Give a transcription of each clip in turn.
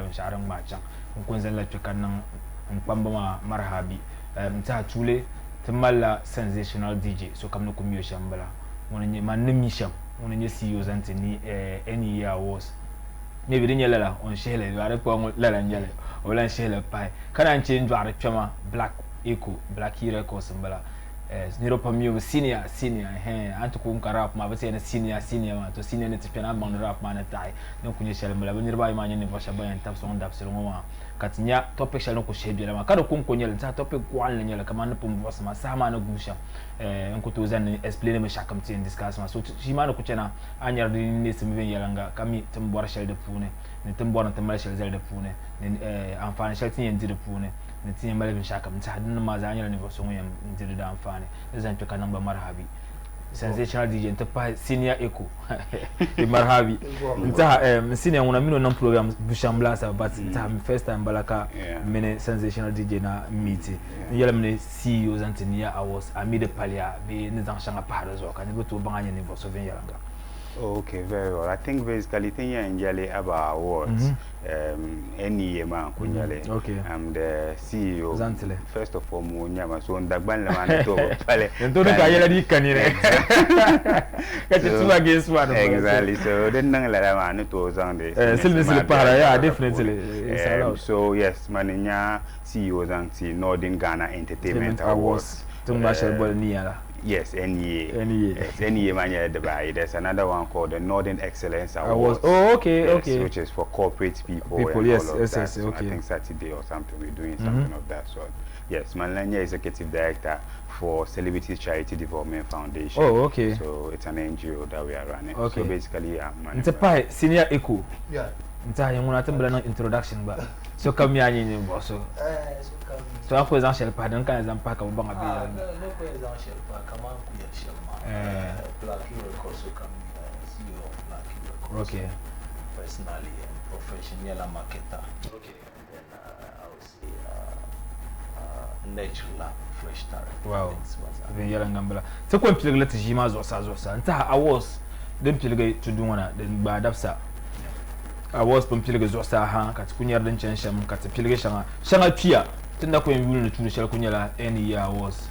la sharan macha kun zan la tukan nan pamba marhabi mta tule Tamale sensational DJ so kam no kumiyo shambala woni man nimi sham woni CEO zanti ni any year was maybe din yala on shele ware ko la njale wala shele pai kana change ware chama black eco black records mbala niro pamiyo senior antu ko rap ma bese na senior ma to senior ne tipena ban rap ma na tai no kunye shele mbala niro ba ma nyane bosha ba yan tap so ndap selo ma katinya topic shele ko shebe la ma kada kun ko nyele ta topic ko an nyele kama na pum boss ma sama na gusha nko to zan explain me shakam tin discuss ma so shi ma na ku cena anyar din ne sim ben yalanga kami tambor shele de pune ne tambor na Tamale shele de pune ne amfani shele tin yin de pune ne tin mala bin shakam ta hadin ma za anyar ne bo so yam din da amfani zan tuka namba marhabi sensational DJ ta pa senior eco marhabi ta senior una mino nan program bushambla sa but ta first time balaka mene sensational DJ na meet yala mene CEO zantinia awards amide palia be ne zan shanga para zo kan go to banganya ne bo so ven yalanga. Okay, very well. I think basically thing you enjoy about awards. Any year man kunyale. Okay. I'm the CEO. Zantile. First of all, munyama so ndagban le man to pale. Ntoni ka yela di kanire. Kati two against one. Exactly. So then nang la man to zande. Silvestre para yeah, definitely. So yes, maninya CEO zanti Northern Ghana Entertainment Awards. Tumbasha bol niala. Yes, NEA mania Dubai. There's another one called the Northern Excellence Awards. Oh, okay, yes, okay. Which is for corporate people. Yes, okay. So I think Saturday or something we're doing something of that sort. Yes, Manlanya Executive Director for Celebrity Charity Development Foundation. Oh, okay. So it's an NGO that we are running. Okay. So basically, it's a pie senior eco. Yeah. It's a young one introduction, but so come here in boss. So I was actually pardon can and pack of Banga. No presidential park, come on, Black Records come CEO of Black Records. Okay. Personally and professional marketer. Okay. Then I would say natural fresh talent. Wow. Then yellow number. So when people let Jima Zosa, and I was then people to do one then bad upsa. I was from Pilga Zosa, Katunya, then Chensham, Catapilga Shanga Pia. Tenda ko yulu to shell kunyala any year was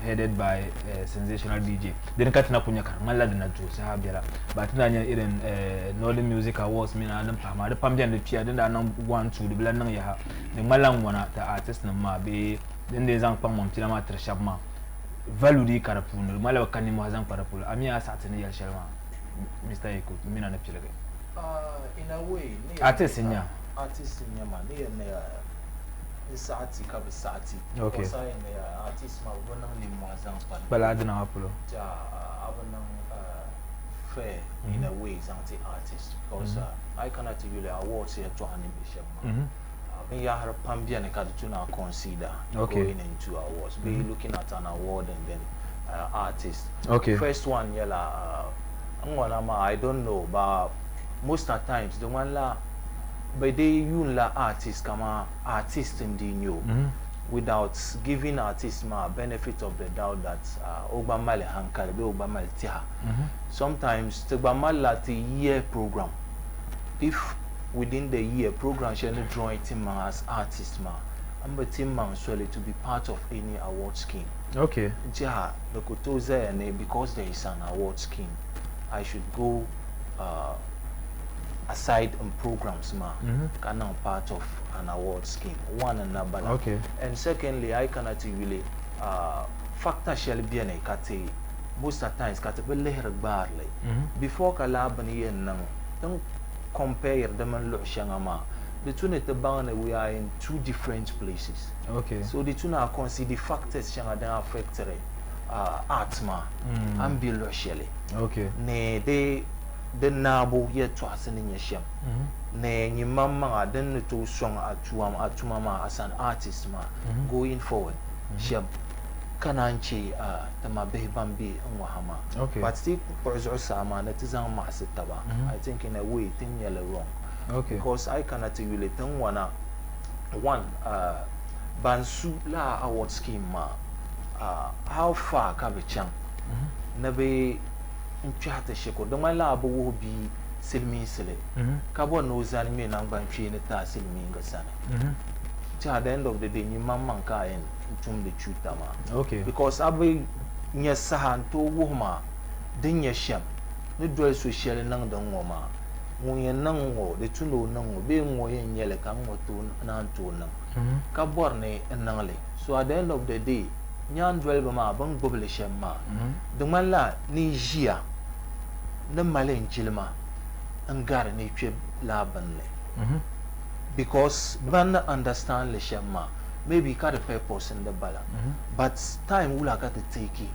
headed by sensational DJ. Then katina kunya karmala de na jo sa biara. But na nya iren Northern Music Awards mina adam pama de pambian de pia den da nan 1 2 de bla nan ya ha. De malang wana ta artist na ma be den de zang pam mom tila ma trashab ma. Value di karapun mala kanni mo zang parapul. Ami asa tene ya shelma. Mr. Eko mina na pila. In a way, artist in man, Sati Kabasati. Okay. Artist Mabonang Mazan Baladina Apollo. Fair in a way, anti artist because I cannot really awards here to animation. We are Pambian Kadutuna consider going into awards. Be looking at an award and then artist. Okay. First one, yella, I don't know, but most of the times the one la. But they use la artist kama artist in the new without giving artists ma benefit of the doubt that Obamale hankari be Obamale tiha. Sometimes the Obamale the year program, if within the year program she only draw him as artist ma, and but him man solely to be part of any award scheme. Okay. Ja the kotoze and because there is an award scheme, I should go. Aside on programs ma can now part of an award scheme one and another. Okay. And secondly I cannot really factor shall be an ekate most of times kate be leher barley before kala bani yen nang don't compare them and look shangama the two net the we are in two different places. Okay. So the two now consider the factors shanga then affect art ma and be shally. Okay. Ne they the nabo yet to us in your sham. Ne ni mama then to song atuma as an artist ma going forward. Sham kananchi tamabe bambi wahama. Okay. But still sama that is on masitaba. I think in a way thing yellow wrong. Okay. Because I cannot really think one bansu la award scheme ma how far can be chang? Never Nchate sheko the my lab will be silmi sile ka bo no zani me nan ban twi ne ta silmi ga sana at the end of the day ni mamman ka en tum de chutama okay because abai nya sahan to wohma din ya sham ni dole social nan dan ngoma mun yan nan ngo de tuno nan ngo be ngo yen yele kan ngo to nan to nan ka bor ne nan le so at the end of the day nyan dole ba ma ban gobele sham ma de man la ni jia na malen jilma an gar ne twe la ban le because ban understand le sham ma maybe ka the purpose in the bala but time will got to take it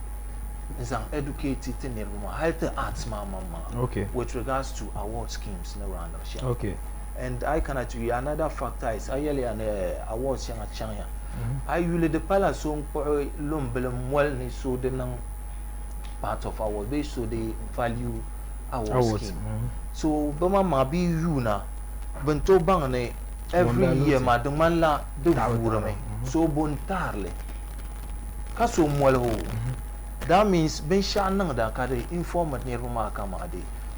is an educated in health arts mama okay with regards to award schemes in around the okay and I cannot tell you another factor is I really an awards yang chanya I will the palace so lumbelum well ni so the part of our base so they value awards scheme so bama ma bi you na bento bang ne every year ma de man la de wurame so bontarle kaso mwalo that means ben sha nan da ka de informant ne ruma kama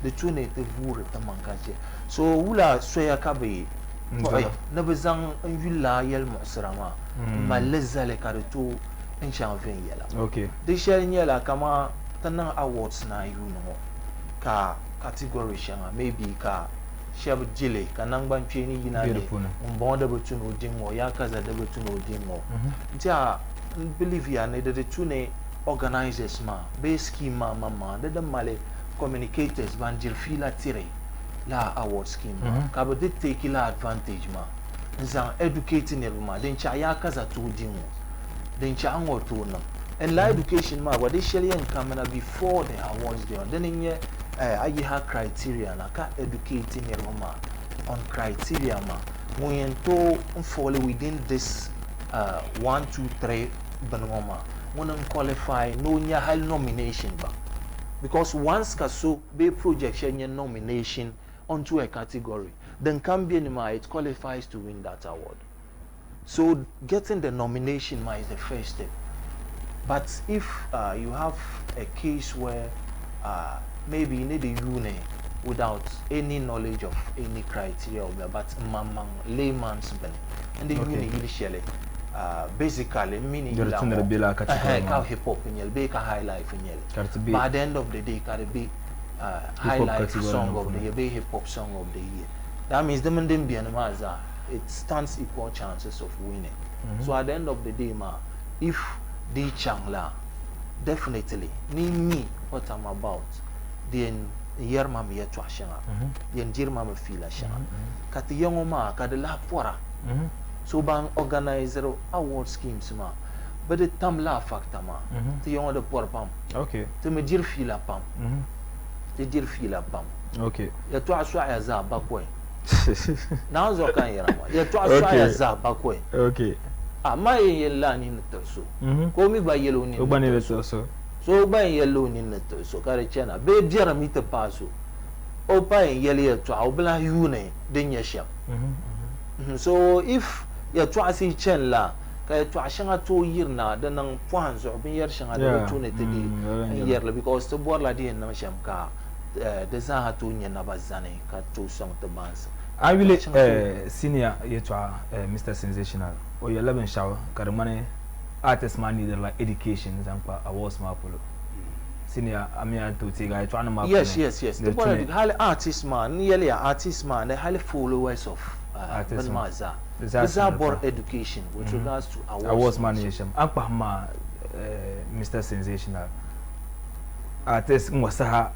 de tune te vure ta mankaje so wula soya ka be na bezang villa yel musrama malazale ka de to in sha ven yela okay de share yela kama tanan awards na you no ka category shanga maybe ka shab jile kanang ban cheni yina ne mbon da butun odingo ya kaza da butun odingo ja believe ya ne de tune organizers ma be scheme ma mama da male communicators ban jil fila tire la award scheme ka ba de take la advantage ma nzan educating everyone den cha ya kaza to odingo den cha ango to no and la education ma what they share in camera before the awards there then in here I have criteria na ka educating everyone on criteria ma when to fall within this 1 2 3 banoma when qualify no nya high nomination ba because once ka so be projection nya nomination onto a category then can be it qualifies to win that award so getting the nomination ma is the first step but if you have a case where maybe you need a uni without any knowledge of any criteria of that, but mamang layman's ben and the uni initially basically meaning you ka hip hop in yel be ka high life in yel by the end of the day ka be high life song of the year be hip hop song of the year that means the mendem be maza it stands equal chances of winning so at the end of the day ma if the changla definitely ni me what I'm about then yer ma me to ashanga yen jir ma me feel ashanga kat yongo ma ka de la fora so bang organizer award schemes ma but the tam la factor ma ti yongo de por pam okay to me jir feel pam te jir feel pam okay ya to aswa ya za bakwe na zo kan yera ma ya to aswa ya za bakwe okay ama yella ni ntoso ko mi ba yelo ni ntoso so ba yellow ni neto so kare chena be biara mi te paso o pa yele to a obla yune den yesham so if ya to asi chen la ka to ashanga to yirna da nan puan zo bin yar shanga da to ne te di yerla because to bor la di na sham ka da za ha to nyana bazane ka to song to bansa I will senior yetwa Mr Sensational o your 11 shower karmane artist man need like education zampa awards ma polo senior amia to take I try na yes the point hali artist man nearly artist man the hali followers of artist maza bor education with regards to awards management akpa ma Mr Sensational artist ngwasaha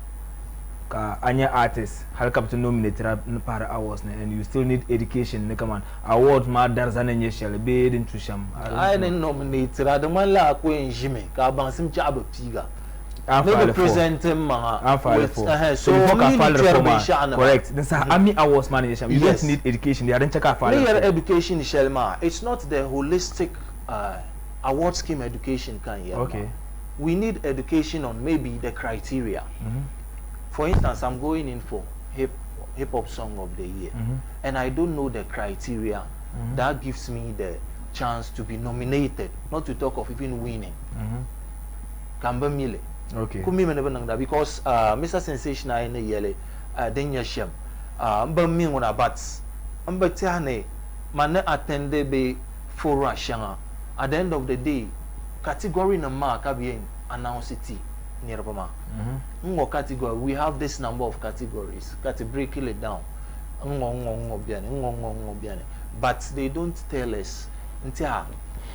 ka anya artist hal kapto nominated para awards and you still need education ne kaman award ma darzana nye shele be din tusham I didn't nominate the man la ko enjime ka ban sim cha ba piga maybe present ma so before ka file reform correct this ami awards management you don't need education they are check ka file education shelma it's not the holistic award scheme education can here okay we need education on maybe the criteria for instance I'm going in for hip hop song of the year and I don't know the criteria that gives me the chance to be nominated not to talk of even winning kamba mile okay kumi me never nang da because Mr Sensational in yele den yeshem mba mi wona but mba tiane man attend be for shanga at the end of the day category na ma ka bien announce it nearby ngo category we have this number of categories got to break it down ngo biane but they don't tell us ntia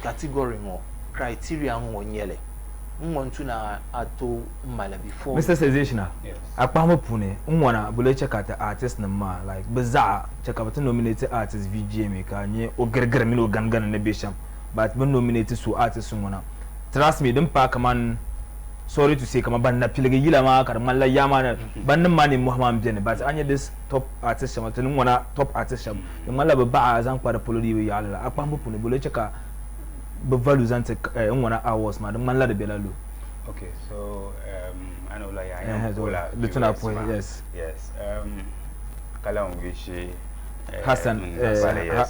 category ngo criteria ngo nyele ngo ntuna ato mala before Mr. Sensational. Yes. Akpamo pune unwana bule check out the artist na ma like bizarre check out nominated artist VGM ka nye ogerger mi no gangan na besham but when nominated so artist unwana trust me dem pa kaman sorry to say kama ban na pilege yila ma kar man la yama na ban mani Muhammad Jene but anya this top artist sham tan unwana top artist sham dem man la ba zan kwa da polodi we yalla akpamo pune bule check be value zante unwana awards ma dem man la de belalo. Okay, so I know like I Yeah, am so Ola the tune up point, yes. Yes. Kalam Wishi Hassan,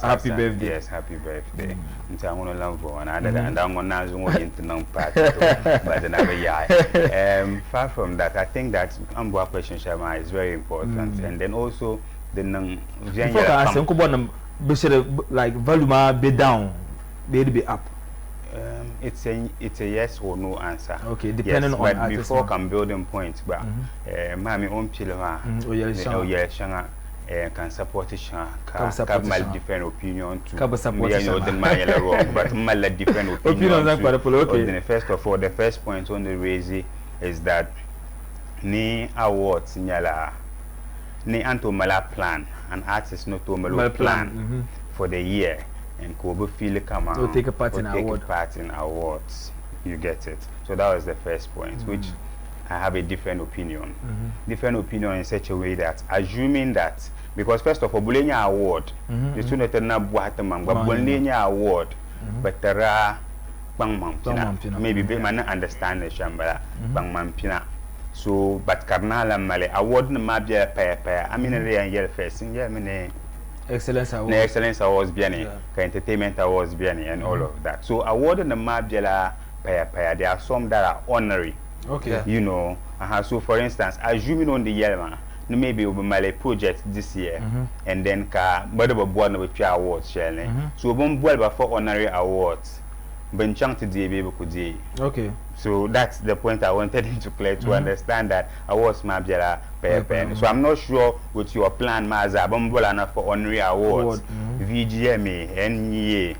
happy birthday. Yes, happy birthday. Nta ngono lambo and I ngona zungo into non part but another year. Far from that, I think that Ambo question Shama is very important and then also the non before I ask unko bon like value ma be down, be up. It's a yes or no answer. Okay, depending yes, on but before can building points, but mami chilema shanga can support shanga can mal different opinion to me I know the man wrong but mal different opinion okay. First of all, the first point on the raise is that ni awards nyala ni anto mala plan an artist no to mala plan for the year and Kobe feel come out take a part in awards. You get it. So that was the first point, which I have a different opinion. Different opinion in such a way that assuming that because first of all, Bulenya award, the student na buhatamang, but Bulenya award, but there are bang maybe they might not understand the shambala bang mampina. So but Karnala Male award na mabia pa I mean a year first in Germany. Excellence Awards. Excellence Awards biani, Entertainment Awards biani, and all of that. So awarding the Mabjela paya, there are some that are honorary. Okay. You know, so for instance, assuming on the year, maybe we my project this year, and then but board with your awards, so we board for honorary awards. Ben chang to the could. Okay. So that's the point I wanted him to clear to understand that awards mabjela pen. So I'm not sure with your plan Maza Bombola for honorary awards, VGMA, NEA.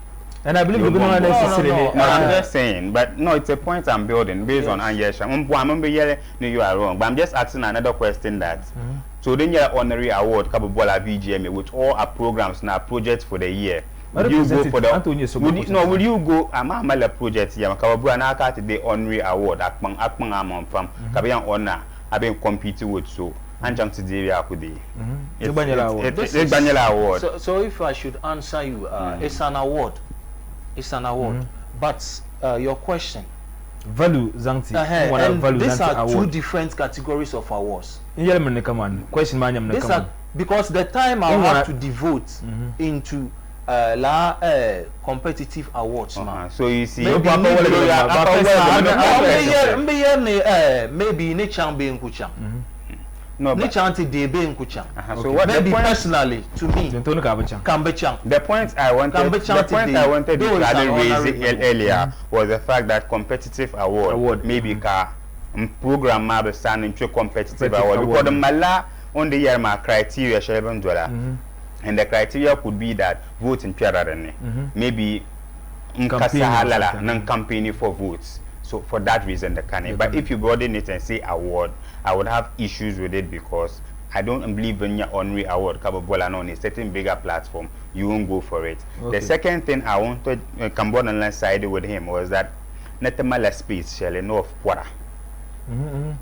And I believe we're not necessarily. No, I'm just saying, but no, it's a point I'm building based on Anyesha. You are wrong, but I'm just asking another question that. So then your honorary award, Kabubola VGMA, which all our programs now projects for the year. Would you go for the would you go amala project ya Kabubola na ka the honorary award akpang amon from Kabian honor have been competing with so anjang to the akudi. It's Banyala award. So if I should answer you, it's an award. It's an award. But your question. Value Zanti. These are two different categories of awards. Question because the time I have to devote into competitive awards. So you see, maybe ne chambe nkucha. No, so what maybe personally to me, the point I wanted to raise earlier was the fact that competitive award maybe program maybe standing to competitive award because the mala on the year my criteria $11 and the criteria could be that voting maybe campaign for votes. So for that reason, the can. But if you broaden it and say award, I would have issues with it because I don't believe in your honorary award. Kabobola on a certain bigger platform, you won't go for it. Okay. The second thing I wanted Cambodian side with him was that Netamala space, Shelley, North Pora.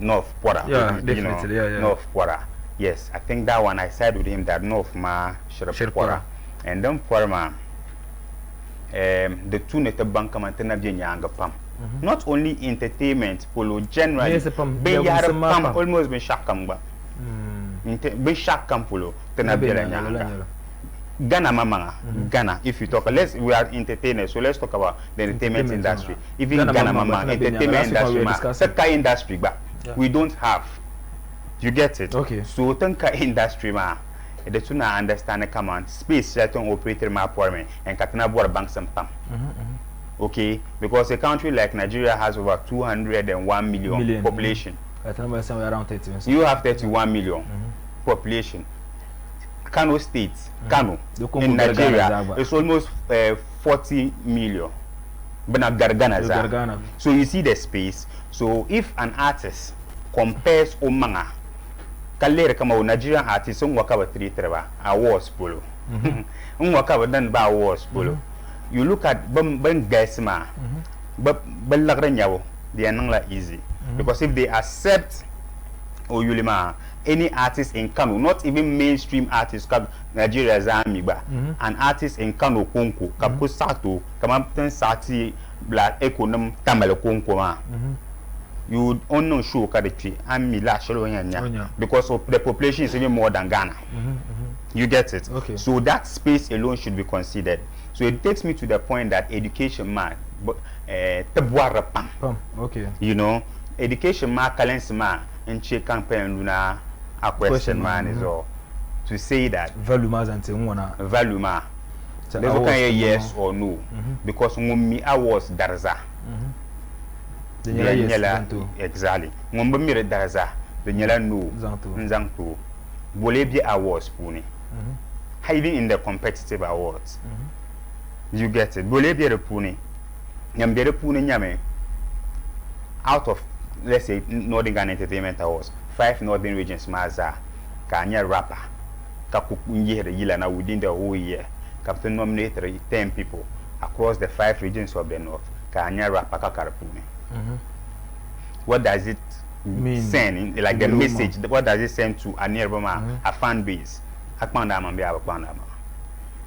North Pora. Yeah, definitely. Yeah. North Pora. Yes, I think that one I side with him that North Ma Pora. And then Pora, the two Neta Banka Mantena Bianyanga Pam. Not only entertainment, polo generally. Almost been shakamba. Be shakam polo. Ghana mama. Ghana. If you talk, we are entertainers, so let's talk about the entertainment industry. Even Ghana mama, entertainment industry, industry, but we don't have You get it? Okay. So tanka industry ma the two na understand come on space certain operator ma for me and katana board banks and pam. Okay, because a country like Nigeria has over 201 million population. I think somewhere around 30. You have 31 million population. Kano State, Kano in Nigeria, it's almost 40 million. Gargana. So you see the space. So if an artist compares Omanga, Kalere kama Nigerian artist waka 3 treba awards polo. Waka dan ba awards polo. You look at Ben Gaisma, but Belagranyao, they are not easy. Because if they accept Oyulima, any artist in Kano, not even mainstream artists, Nigeria Zamiba, an artist in Kano Konko, Kapu Sato, Kamapton Sati, Black Econom, Tamale Konko, you would only show Kadetri and Mila Shaloyanya because of the population is even more than Ghana. You get it? Okay. So that space alone should be considered. So it takes me to the point that education man, okay. You know, education man, calendar man, and check campaign luna a question man is all to say that value mas and value ma. There's okay yes or no because mummy awards darza. Exactly. Mumba mire darza. The nyela no nzangto. Bolebia awards puni. Even in the competitive awards. You get it. Bolebia the puni. Nyambere puni nyame. Out of, let's say, Northern Ghana Entertainment Awards, 5 Northern regions maza kanya rapper kakukunye yila na within the whole year. Captain nominated 10 people across the 5 regions of the north. Kanya rapper kakarapuni. What does it send? Like the message, what does it send to a nearby a fan base?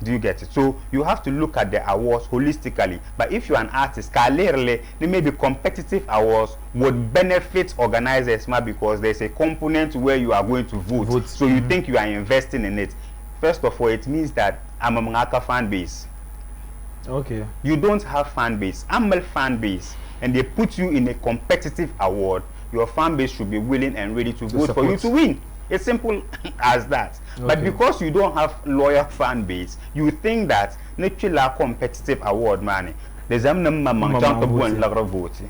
Do you get it? So you have to look at the awards holistically. But if you're an artist, clearly there may be competitive awards would benefit organizers because there's a component where you are going to vote. So you think you are investing in it. First of all, it means that I'm a Mangaka fan base. Okay. You don't have fan base. I'm a fan base. And they put you in a competitive award. Your fan base should be willing and ready to vote for you to win. It's simple as that. Okay. But because you don't have loyal fan base, you think that natural competitive award money. There's a vote.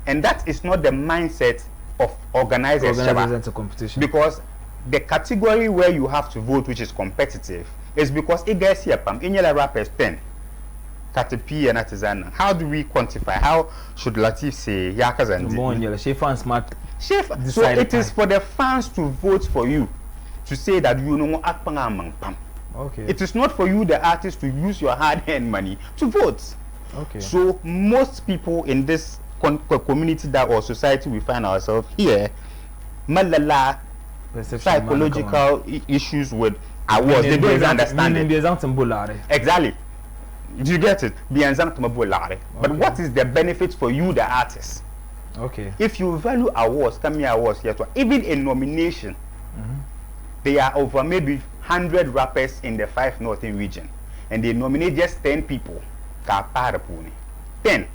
And that is not the mindset of organizers a competition. Because the category where you have to vote, which is competitive, is because it gets here in your rappers 10. Caterpillar and artisan. How do we quantify? How should Latif say Yakas and so it is for the fans to vote for you to say that you know Akpang. Okay. It is not for you, the artist, to use your hard-earned money to vote. Okay. So most people in this community that or society we find ourselves here, malala psychological issues with awards. They don't even understand it. Exactly. Do you get it? But what is the benefit for you, the artist? Okay. If you value awards, come here awards here, even a nomination, there are over maybe 100 rappers in the 5 northern region, and they nominate just 10 people. 10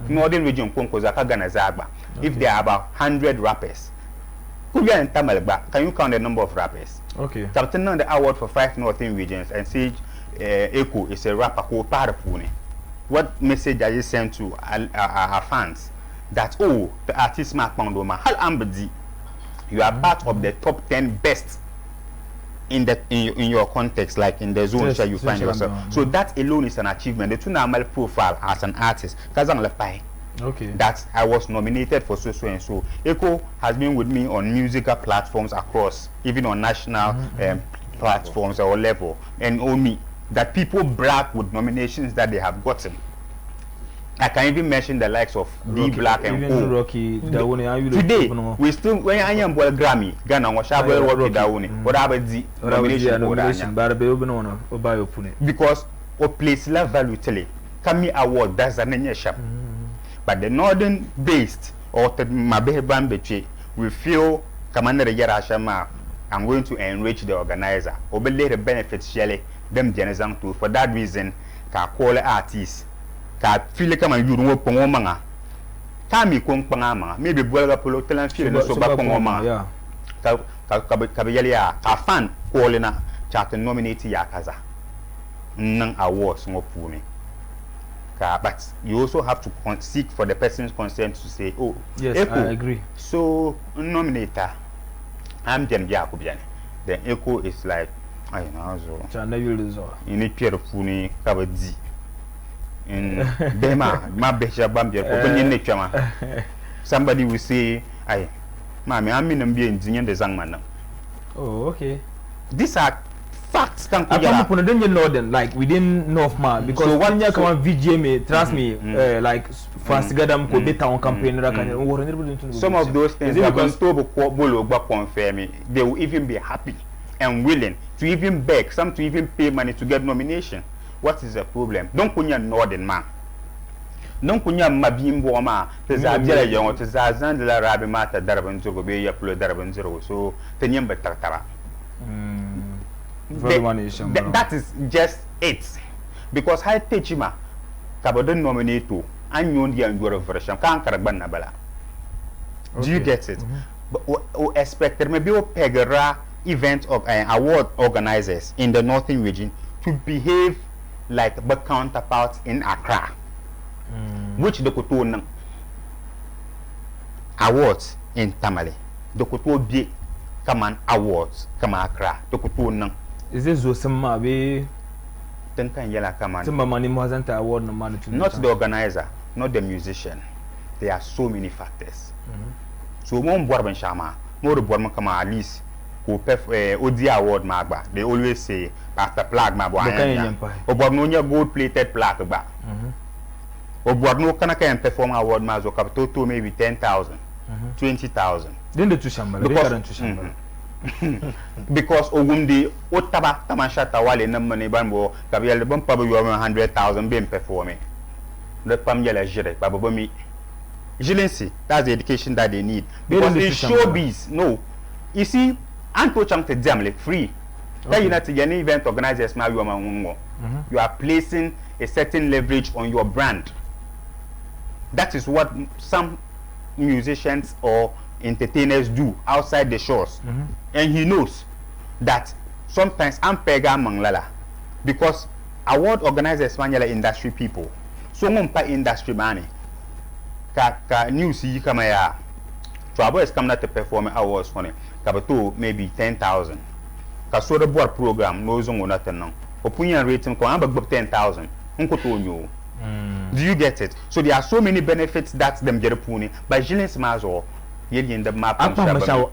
northern region. If there are about 100 rappers, can you count the number of rappers? Okay. Captain on the award for 5 northern regions and say Echo is a rapper called Parapuni. What message are you send to our fans? That oh, the artist Mark Mandoma, you are part of the top 10 best in your context, like in the zone where you find yourself. So that alone is an achievement. The two normal profile as an artist, okay, that I was nominated for so and so. Echo has been with me on musical platforms across, even on national platforms or level, and only that people brag with nominations that they have gotten. I can even mention the likes of D Black and O. Today, we still when I am well Grammy, Ghana was Rocky Dawuni, whatever the nomination, because o place la value tele. Kami award that's an shop. But the northern based or the Mabeban Beche, we feel Commander Yarashama, I'm going to enrich the organizer. Obey the benefits shele them generation too. For that reason, ka call artists. Ka feel like you know pongomanga. Kami kong pangama. Maybe bola polo telan feel no so ba pongomanga. kabiyali ya ka fan kolina chat nominate ya kaza nang awards ngopuni ka, but you also have to seek for the person's consent to say, oh yes, Echo, I agree. So nominator I'm Jen Biakubian. Then Echo is like, I know so you need Pierre Funi Kabadi in Bema, my Besha Bambia, open nature man. Somebody will say, I Mammy, I'm in the Zangman. Oh, okay. These are facts. I come up on the northern, like within North Man, because so when you come on VGMA, trust me, like fast gadam ko beta on campaign. Some of those things are going to confirm it. They will even be happy and willing to even beg, some to even pay money to get nomination. What is the problem? Don't kunya northern man. Don't kunya mabimbo ma. Tezabia young, tezazan de la rabi mata darabin zero be ya pulo darabin zero. So tenyamba tartara. That is just it. Because I teach him kabodon nominate to and you don't get a version. Can't carabana bala. Do you get it? But expect there may be a pegara event of award organizers in the northern region to behave like the counterparts in Accra, which the Koto awards in Tamale. The Koto be come awards come Accra. The Koto is this Zosama be Tenkan Yala Kaman? Award no money to not the organizer, not the musician. There are so many factors. So one Borban Shama, more Borman Kama at least who OD award magba. They always say after plaque magba. Or Bornonia gold plated plaque ba. Or Borno Kanaka and perform award mazo capital maybe 10,000, 20,000. Then the two shamba. Because Ogundi Otaba Tamasha Tawale Namani Bambo, Gabriel Bumpa, you have 100,000 being performing. The Pamela Jere, Babomi. Jilency, that's the education that they need. Because in showbiz, no. You see, Anto Chante Jamle free. Then you know to any event organizers now you are placing a certain leverage on your brand. That is what some musicians or entertainers do outside the shores, and he knows that sometimes I'm pega manglala because award organizers manjala industry people. So mumpa industry money. Ka news yi kama ya. So abo is coming to perform awards for him. Kabato maybe 10,000. Ka so the board program no zongo nothing now. Opinion rating ko amba 10,000. Unko to nyo. Do you get it? So there are so many benefits that them get puni. By Jilin Smazo. In the map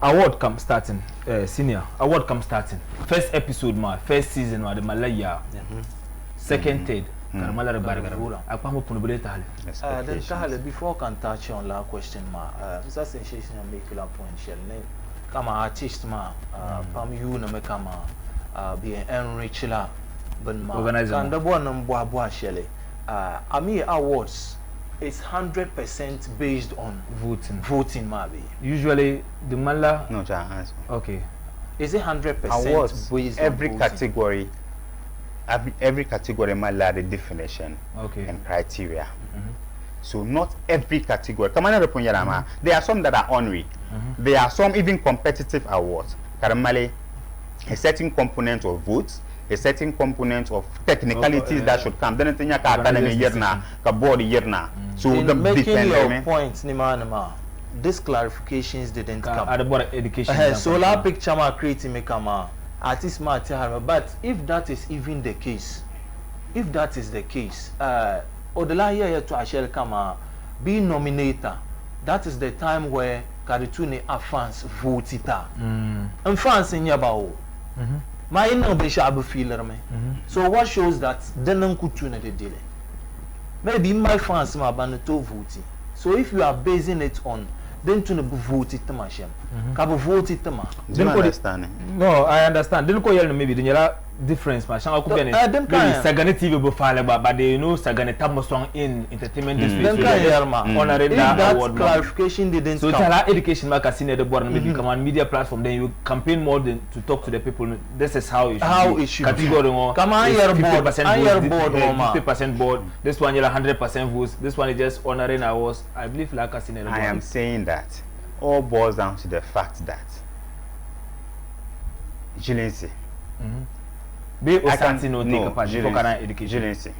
award come starting senior award come starting first episode ma first season ma the Malaya second third Karamala Bargara akwa punubule tahale then tahale before can touch on la question ma Mr. Sensation make la point shell ne kama artist ma pam you na me kama be enrich la ben ma kan da bo na mbo shell ami awards. It's 100% based on voting, maybe. Usually, the mala. No, answer. Okay. Is it 100% awards, based every on category? Every category might have a definition and criteria. So not every category. Come on, there are some that are honorary. There are some even competitive awards. Karamale, a certain component of votes. A certain component of technicalities that should come. Then you academy year na, ka board year na. So in making your points, Nima, these clarifications didn't come. At the education. So la picture ma creating me kama artist ma tell. But if that is even the case, Odela here to Ashel kama be nominator. That is the time where Karitune are fans vote ita. And fans in Yabao. My innovation feeler me. So what shows that denan kutuna de delay? Maybe my fans ma baneto voting. So if you are basing it on then to vote it tamashem. Kabo vote it tama. Do you understand? No, I understand. Then ko yell maybe the difference ma shanga ko be maybe Sagani TV bo fale but they know Sagani tamo song in entertainment then kan yell ma honoring that award clarification didn't so come. tell education ma kasine the board maybe come on media platform then you campaign more than to talk to the people. This is how it should category be. Come on your board 50% board. This one you 100% votes. This one is just honoring awards. I believe like kasine the board. I am saying that all boils down to the fact that Jealousy. Be I can no take part for Ghana education. Jealousy.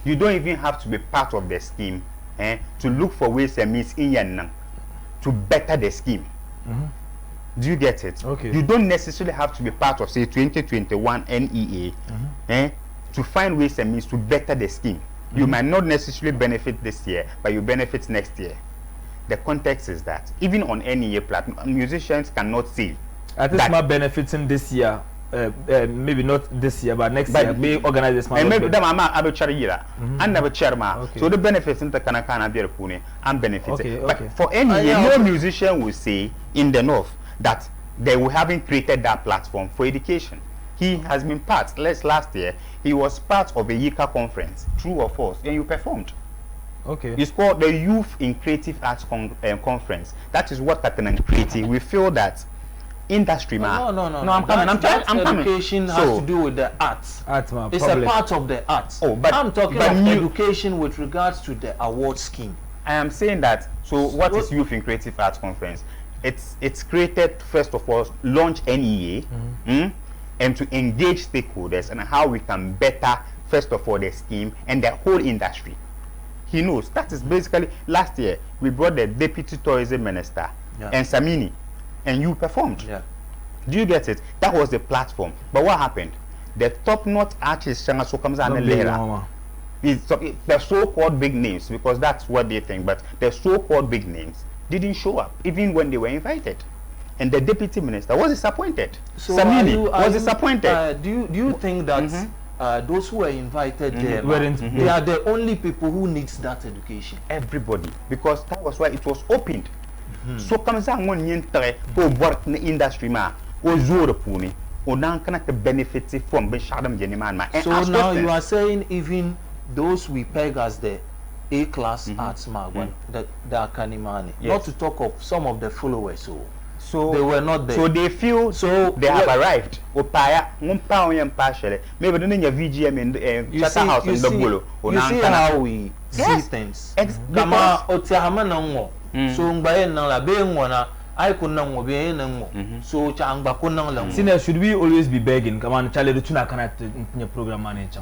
You don't even have to be part of the scheme to look for ways and means in your to better the scheme. Do you get it? Okay. You don't necessarily have to be part of, say, 2021 NEA to find ways and means to better the scheme. You might not necessarily benefit this year, but you benefit next year. The context is that even on NEA platform, musicians cannot save. Artists might benefiting this year. Maybe not this year, but next year. May organize this. And maybe them I'm a charity and never chairman. Okay. So the benefits in the Kanakana be pune and benefits. Okay, But okay. for NEA, no musician will say in the north that they haven't created that platform for education. He has been part. Last year, he was part of a YICA conference, true or false, and you performed. Okay. It's called the Youth in Creative Arts Conference. That is what Captain and Creative. We feel that industry man. No, I'm coming. Education has to do with the arts. Arts, man. It's a part of the arts. Oh, but I'm talking about education with regards to the award scheme. I am saying that. So what is Youth in Creative Arts Conference? It's created first of all launch NEA and to engage stakeholders and how we can better first of all the scheme and the whole industry. He knows that is basically last year we brought the Deputy Tourism Minister and Samini, and you performed. Yeah. Do you get it? That was the platform. But what happened? The top-notch artists, the so-called big names, because that's what they think, but the so-called big names didn't show up even when they were invited. And the deputy minister was disappointed. So Samini was disappointed. Do you think that those who were invited there, Weren't they are the only people who needs that education? Everybody, because that was why it was opened. So comme ça mon yentre ko work in the industry ma o zoro puni o nan kana to benefit from ben shadam jeniman ma. So now you are saying even those we peg as the A-class arts magwan, the Kanimani, not to talk of some of the followers, so they were not there. So they feel so they have arrived. Opaya mumpa oyem partially. Maybe don't your VGM in Chatterhouse in Dobolo. You see how we see things. Kama otiahama nango. So ngbaye nang la be ngwana I could know be nang so changba kunang lang. Senior, should we always be begging? Come on, Charlie, the tuna cannot your program manager.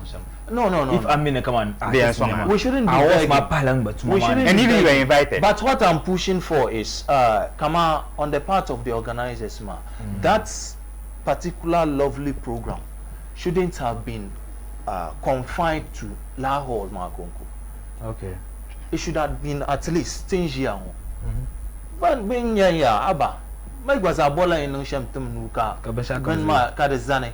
No. If I mean, come on, we shouldn't be begging. We shouldn't and even you were invited. But what I'm pushing for is, come on the part of the organizers, that particular lovely program shouldn't have been confined to Lahore, Okay. It should have been at least Tinjiang. But being Abba, Mike was a bola in Sham Nuka, Benma Kadazane,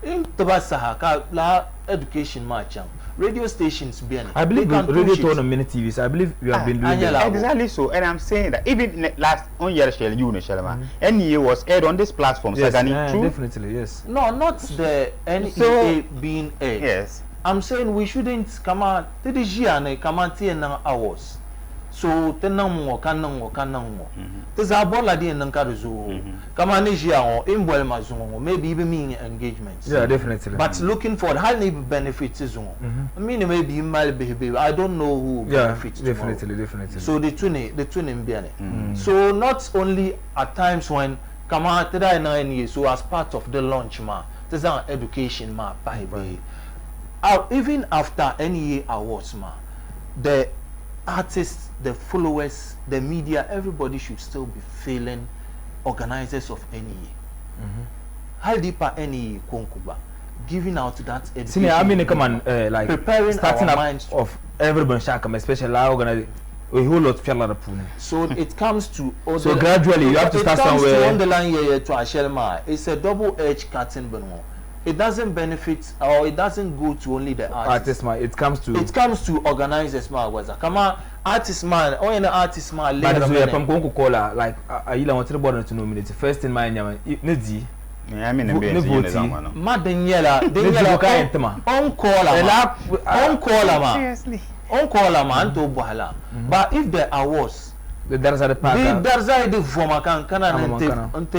in Tabasaha, La education march. Radio stations being. I believe radio tone on many TVs. I believe we have been doing that. Exactly so. And I'm saying that even last on year shell you Shalama, NEA was aired on this platform. Yes, Sagani, true? Definitely, yes. No, not the NEA being aired. Yes. I'm saying we shouldn't come out to the Giane, come out here now hours. So, Tenamo, Canamo. There's a bola di and Nankaruzu. Come on, Nigia, in Belmazumo, maybe even mean engagements. Yeah, definitely. But looking for highly benefits is I mean, maybe in my behavior. I don't know who benefits. Definitely. So the twin in Biane. So, not only at times when come out today 9 years, so as part of the launch, there's an education, by even after NEA awards, the artists, the followers, the media, everybody should still be feeling organizers of NEA. How deeper NEA Konkuba, giving out that education. See, I mean, come on, like preparing starting our up minds of everybody, especially organizing a whole lot of people. So it comes to so gradually you have to start somewhere. It comes to underline here to Ashelma. It's a double-edged curtain, Benoit. It doesn't benefit or it doesn't go to only the artists. It comes to organizers. Come on, artist man, or an artist man. But so I'm going to call her like I want to born to nominate first in my name. Nedi. I mean, Madeniela, seriously. On call man to Bohala. But if there are wars. There's a part. There's a de forma can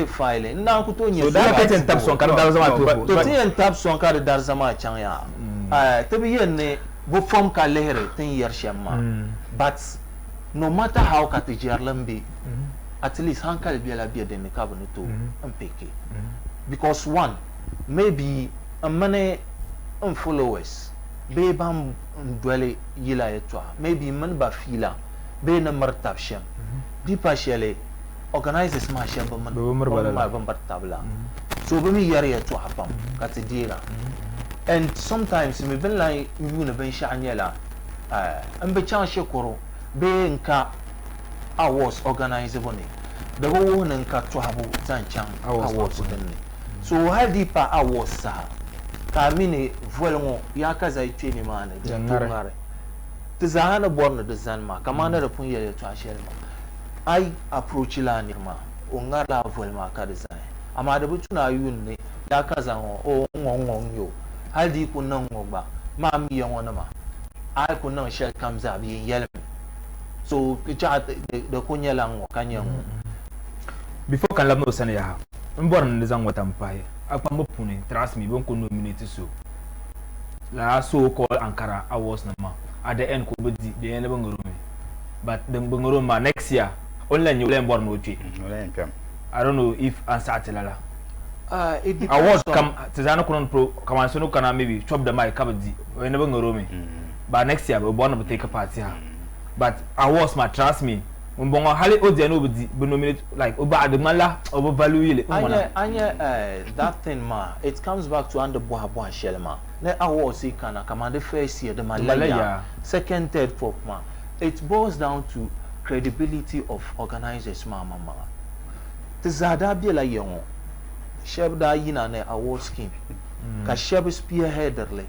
file. Now, so that is tap song. Tap song card Darzama Chanya. To be in Bufom Kalere, 10 years shama. But no matter how Katijarlam be, at least Hankal Biela be in the cabinet and pick it. because one maybe a money followers be bam dwele yila etwa maybe man ba fila be na martab shem di partially organizers ma shem ba man ma ba martab la so be mi yare etwa pam katidira and sometimes me ben like you na ben shanyela an be chan shekoro be nka awards organizable ni da wo nka to habu zanchan awards ni so how deep awards sa ka mini volongo ya kaza itini mana da tungare tizana borno da zanma kamana da pun yele to ashelma ai approach la ni ma ongara volma ka da zai amma da butuna yun ne ya kaza o ngongon yo how deep nan ngogba ma mi yon wona ma ai kun nan shel kamza bi yele so kicha da kunyela ngo kanyen before kan labno sana ya mborno ne zan wata mpaye akpambo puni trust me bon ko nominate so la so called Ankara awards na ma at the end ko bedi de ene bangoro me but the bangoro ma next year only you learn borno twi I don't know if answer lala it depends award come tizana kunon pro kama so no kana maybe chop the mic kabedi ene bangoro me but next year we borno be take part here but awards ma trust me mbongo hali odi no be nominate like oba admala oba value ile anya that thing ma it comes back to under boa shelma na awards kana kama the first year the malaya second third fourth ma it boils down to credibility of organizers ma tizada bi la yon shebda yina na award scheme ka sheb spearheaderle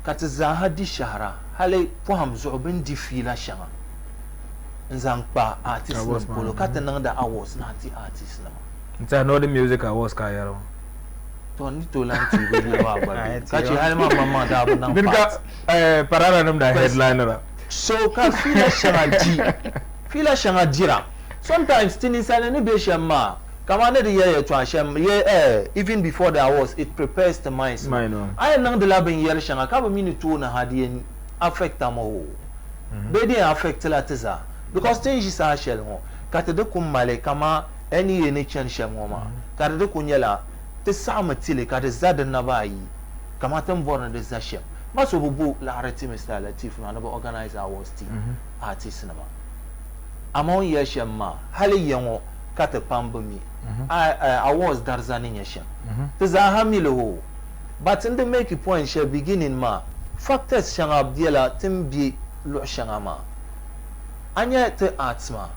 ka tizaha di shahra hali faham zu'bin di fila shanga nzangpa artist na polo kata nang da awards na artist na nta no the music awards ka yaro to ni to lan ti be wa ba ka ci hal mama da bu nan dinka parara nam da headliner so ka fila shanga jira sometimes tini sana ni be shama kama na the year to asham even before the awards it prepares the minds I nang de labin yer shanga ka ba mini to na hadiyen affect amo be dey affect la teza because things is a shell ho kata de kumale kama any ne chen shemo ma kata de kunyela te sama tile kata zadan na bayi kama tan borna de zashem maso bubu la arati Mr. Latif na ba organize awards team artist na ma amon ye shemma hali yango kata pambumi awards darzani ye shem te za hamile ho but in the make a point she beginning ma factors shanga abdiela timbi lo shanga ma anya te arts ma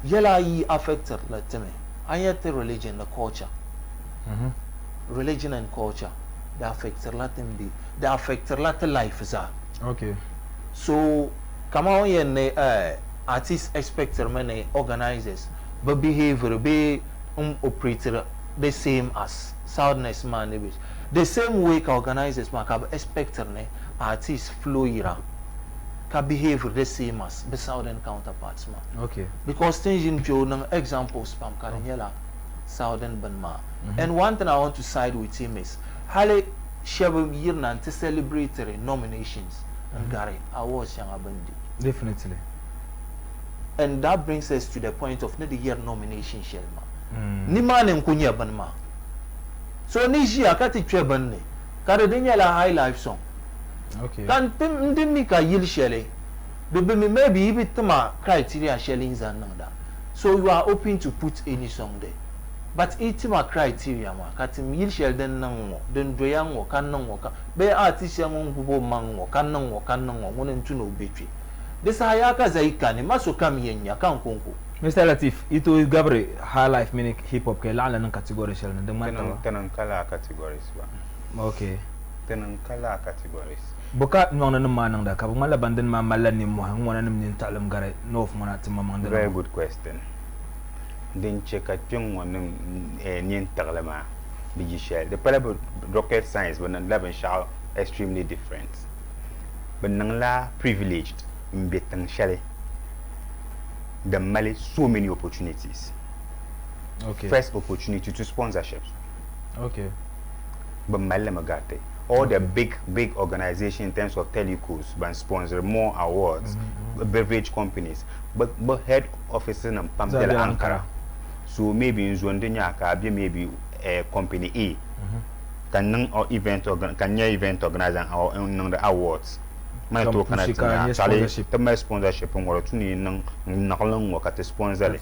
yela yi affected la teme anya te religion the culture religion and culture they affected la tembi they affected la te life za okay so kama on ye artists expected many organizers but behavior be operator the same as soundness man the same way ka organizers ma ka expected ne artists flow ira ka behavior the same as the southern counterparts ma okay because things in Joe examples spam karanyela southern banma and one thing I want to side with him is hale shebe year na to celebratory nominations and Gary awards yang abandi definitely and that brings us to the point of the year nomination shelma ni manen kunya banma so ni ji akati twe banne kare denyela high life song okay kan tim mi ka yil shele be me maybe ibitma criteria shelling zananda so you are open to put any song there but itima criteria ma katim yil shel den nan wo den doyan wo kan nan wo ka be artist yan wo man wo kan nan wo wonen tu no betwe this hayaka zaikani maso kam yenya kan konko Mr. Latif ito gabre high life meaning hip hop ke la nan category shel nan man tenan kala categories ba okay tenan kala categories boka nong nan manang da ka mala bandan ma malani mo han wona nim talam gare nof mona timma man very good question din cheka pyong wonim nyen taglama bigi share the parable rocket science when an 11 shall extremely different but nang la privileged mbetang shale the mali so many opportunities okay first opportunity to sponsorships okay but mali magate all the big organization in terms of telecos but sponsor more awards beverage companies but head offices and Pamela Ankara so maybe in Zwandenya ka maybe company A can nang or event organizer or nang the awards my to connect to my sponsorship on what to need nang long work at the sponsor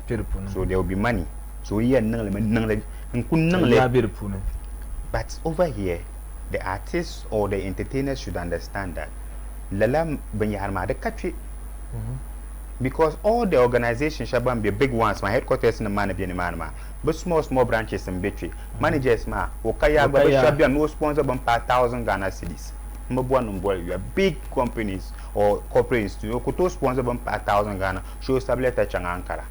so there will be money so here but over here the artists or the entertainers should understand that lala banyarma the country because all the organizations shaban be big ones my headquarters in the man be in manama but small branches in betray managers ma okaya ba shaban no sponsor ban per 1,000 Ghana cedis you are big companies or corporates to to sponsor ban per 1,000 Ghana show stability changankara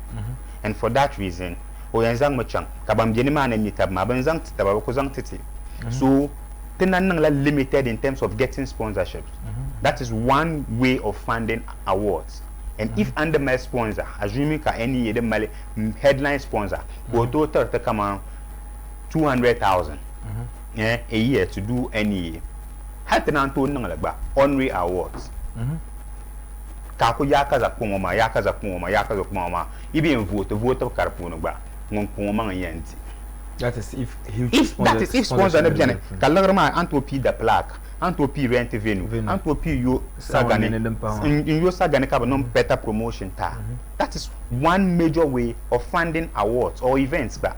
and for that reason o yanzang machang kabam jeni man ni tab ma ban zang tita ba ko zang titi so tenan la limited in terms of getting sponsorships that is one way of funding awards. And if under my sponsor, assuming any headline sponsor, go total to come on 200,000 a year to do any year. Hatan to nangaba honorary awards. Kaku yakaza kumoma, even vote of Karpunaba, Monkoma yanti. That is if sponsor the Kalarma Antopi the plaque. Antopi rent venue. Antopi you Sagani in your Sagani no better promotion ta. That is one major way of funding awards or events back.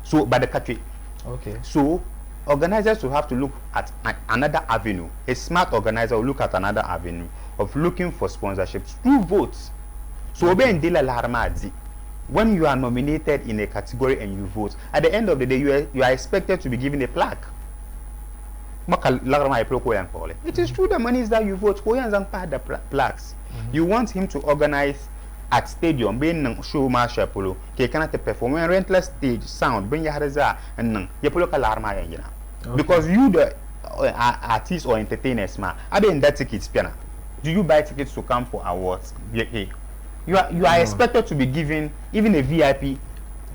So by the country. Okay. So organizers will have to look at another avenue. A smart organizer will look at another avenue of looking for sponsorships through votes. So when you are nominated in a category and you vote, at the end of the day you are expected to be given a plaque. It is true the money is that you vote. The plaques. You want him to organize at stadium, being show marshal polo, cannot perform rentless stage sound, bring your and because you the artists or entertainers man, I mean that tickets piano. Do you buy tickets to come for awards? You are expected to be given even a VIP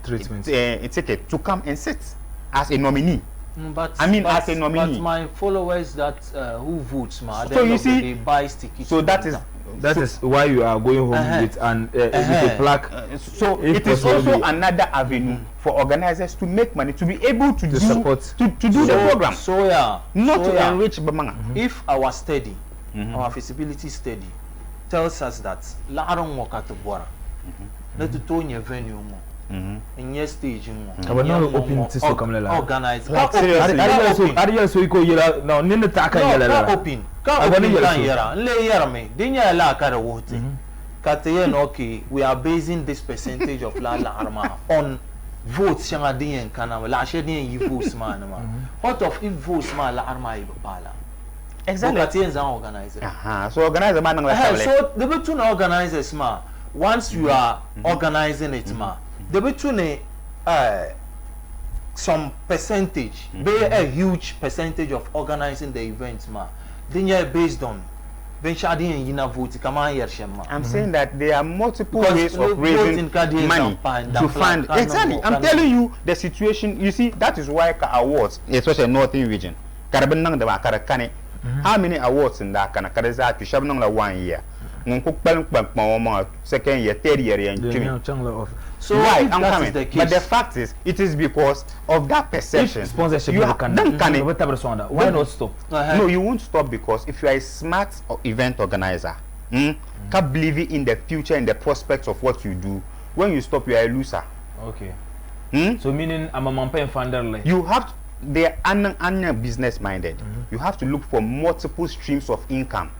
treatment a ticket to come and sit as a nominee. But as a nominee. But my followers that who votes, so you see, they buy tickets. So that is why you are going home with with a plaque. So it is also another avenue for organizers to make money, to be able to do the program. So yeah, not to enrich Bamanga. If our study, our feasibility study, tells us that la aron wakati bora, let to turn your venue more. In your stage, open to so come organize. Ariel so iko yera no nene taka yera open. Ka open kan yera. Le yera me. Dinya la kare wote. Kataye no okay, we are basing this percentage of la arma on votes shanga diyen kana la she diyen yi votes man ma. What of if votes ma la arma ibala? Exactly. Kataye nza organizer. So organizer man la so the between organizers ma once you are organizing it ma the between some percentage, be a huge percentage of organizing the events, ma. Then you're based on I'm saying that there are multiple ways of raising money to fund. Exactly. I'm telling you the situation. You see, that is why awards, especially northern region, how many awards in that kind of 1 year? Second year, third year, so why I'm coming? But the fact is, it is because of that perception. If sponsorship why not stop? No, you won't stop because if you are a smart event organizer, can believe in the future and the prospects of what you do. When you stop, you are a loser. Okay. So meaning I'm a mampa funder. You have to, they are business minded. You have to look for multiple streams of income.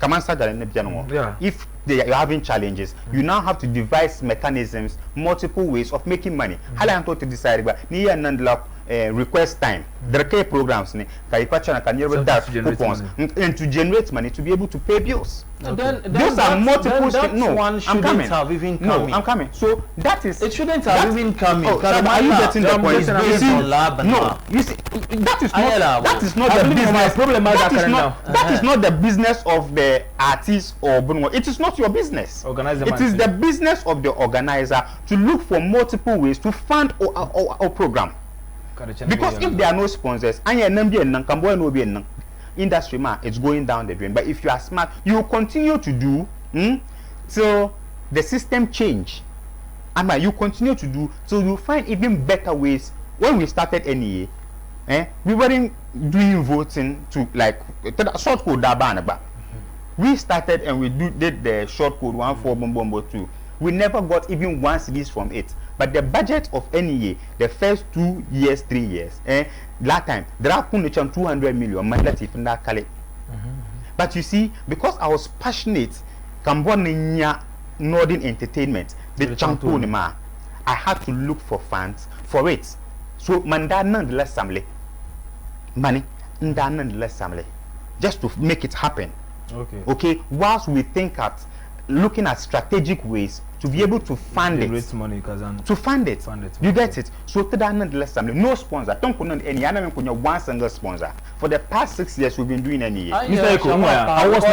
Yeah. If you're having challenges, you now have to devise mechanisms, multiple ways of making money. How am I to decide? But request time. There are programs and to generate money to be able to pay bills. Then those are multiple steps. No, one shouldn't I'm coming. Have even come I'm coming. So that is it shouldn't have even come in. Are you getting the point? No, you see, that is not the business. That is not the business of the artist or Bruno. It is not your business. It is the business of the organizer to look for multiple ways to fund our program. Because if there are no sponsors, industry man, it's going down the drain. But if you are smart, you will continue to do till the system change. And you continue to do so you find even better ways when we started NEA, we weren't doing voting to like short code that ban. We started and we did the short code 14 We never got even one series from it. But the budget of NEA, the first 2 years, 3 years, that time there are 200 million mandatory in that Kale. But you see, because I was passionate, Cambodia Northern Entertainment, the Champunima, I had to look for funds for it. So Manda nonetheless Samle. Money, nonetheless Samle. Just to make it happen. Okay. Whilst we think at looking at strategic ways to be able to fund it. Money, to fund it. You get it? So to that nonetheless Samle. No sponsor. Don't put on any other one single sponsor. For the past 6 years we've been doing NEA. I was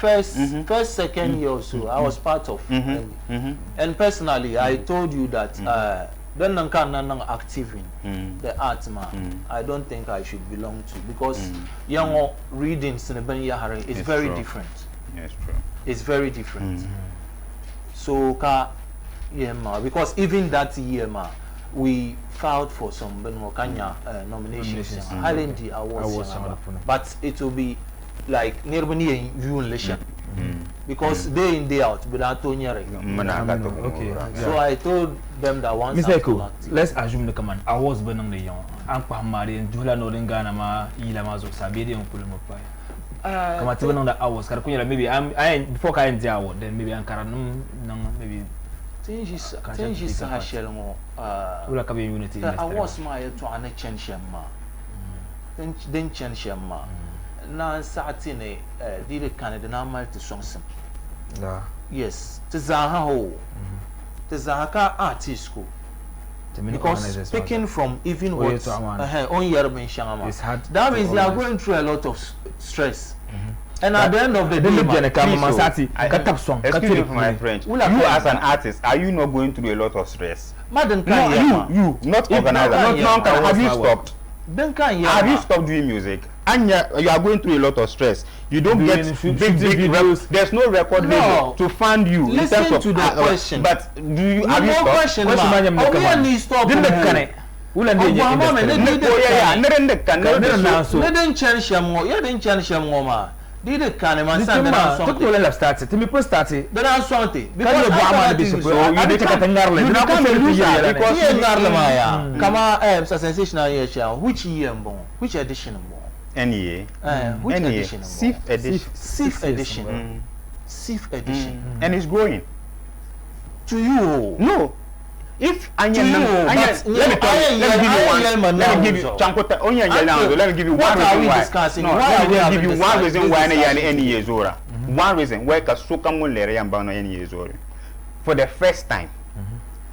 first, second year or so, I was part of and personally I told you that then I'm active in the arts I don't think I should belong to, because young readings in the Yahari is very different. Yes, true. It's very different. So because even that year we filed for some nominations awards, but it will be like nearby you election. Because day in day out without Tony. Okay. So I told them that once. Mr. Eko, let's assume the command. I was burning the young. I'm Pamari and Jula Nodengana ma Ilamazo Sabedi and Pulumopai. Come at even on the hours. Maybe I before I end the hour, then maybe I'm Karanum, maybe. Things is Sahashel. Unity. I was my to an change ma. Then change ma. Na Satine did a Canada normal to Sonson. Yes, to Zaha, the Zahaka Artist School. Because speaking from even what on Yerban Shama, that means they are going through a lot of stress. And at the end of the day, excuse me for my French. You as an artist, are you not going through a lot of stress? Madam, you, not organizer. Have you stopped? Have you stopped doing music? And you are going through a lot of stress. You don't get big videos. There's no record label to fund you. Listen to the question. But do you have you question? Did the Kahneman something? Have started. To me, post started. Then I saw it Because you are sensational. Which year born? Which edition born? NEA. Which edition? Sixth edition. Sixth edition. Sixth edition. And it's growing. To you? No. If let me give you one reason why. Let me give you one reason why NEA Zora. One reason why Kasukamulere and Bano NEA Zora. For the first time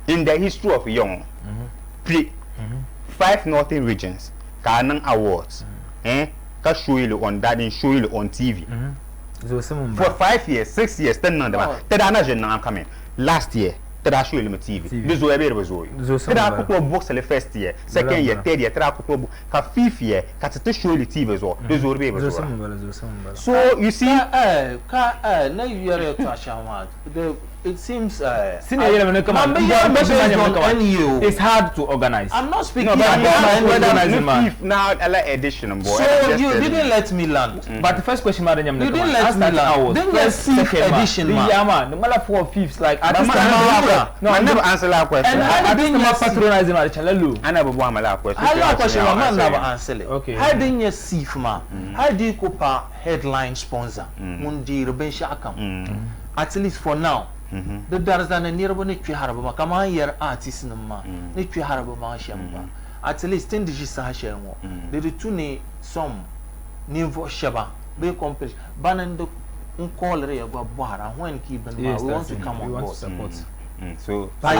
in the history of Young, 5 northern regions, Kanan Awards, Kashuilu on that in Shuilu on TV. For 5 years, 6 years, 10 months, I'm coming. Last year, show you TV. This will be resolved. There are a couple of books in the first year, second year, third year, there are a couple of books, 5th year, to show you TV as well. This will be resolved. So you see, it seems it's hard to organize. I'm not speaking about now edition. So you didn't let me land. But the first question, madam, you didn't let me land. Then the 6th edition, man. The mother 4 5th, like I never answer that question. And I didn't patronizing our channel. I never want my question. I question, man, never answer it. Okay. How didn't you see ma? How do you copa headline sponsor? Mundi Rubensha Akam. At least for now. The Darzan and Nirabone Harabama, come on here, artists in the man, Nicky Harabama Shamba. At least 10 digits Sahashelmo. The return some Nivo Shaba, they accomplish Banan the Uncall Ray of Bara when keeping we want to come on board. So should I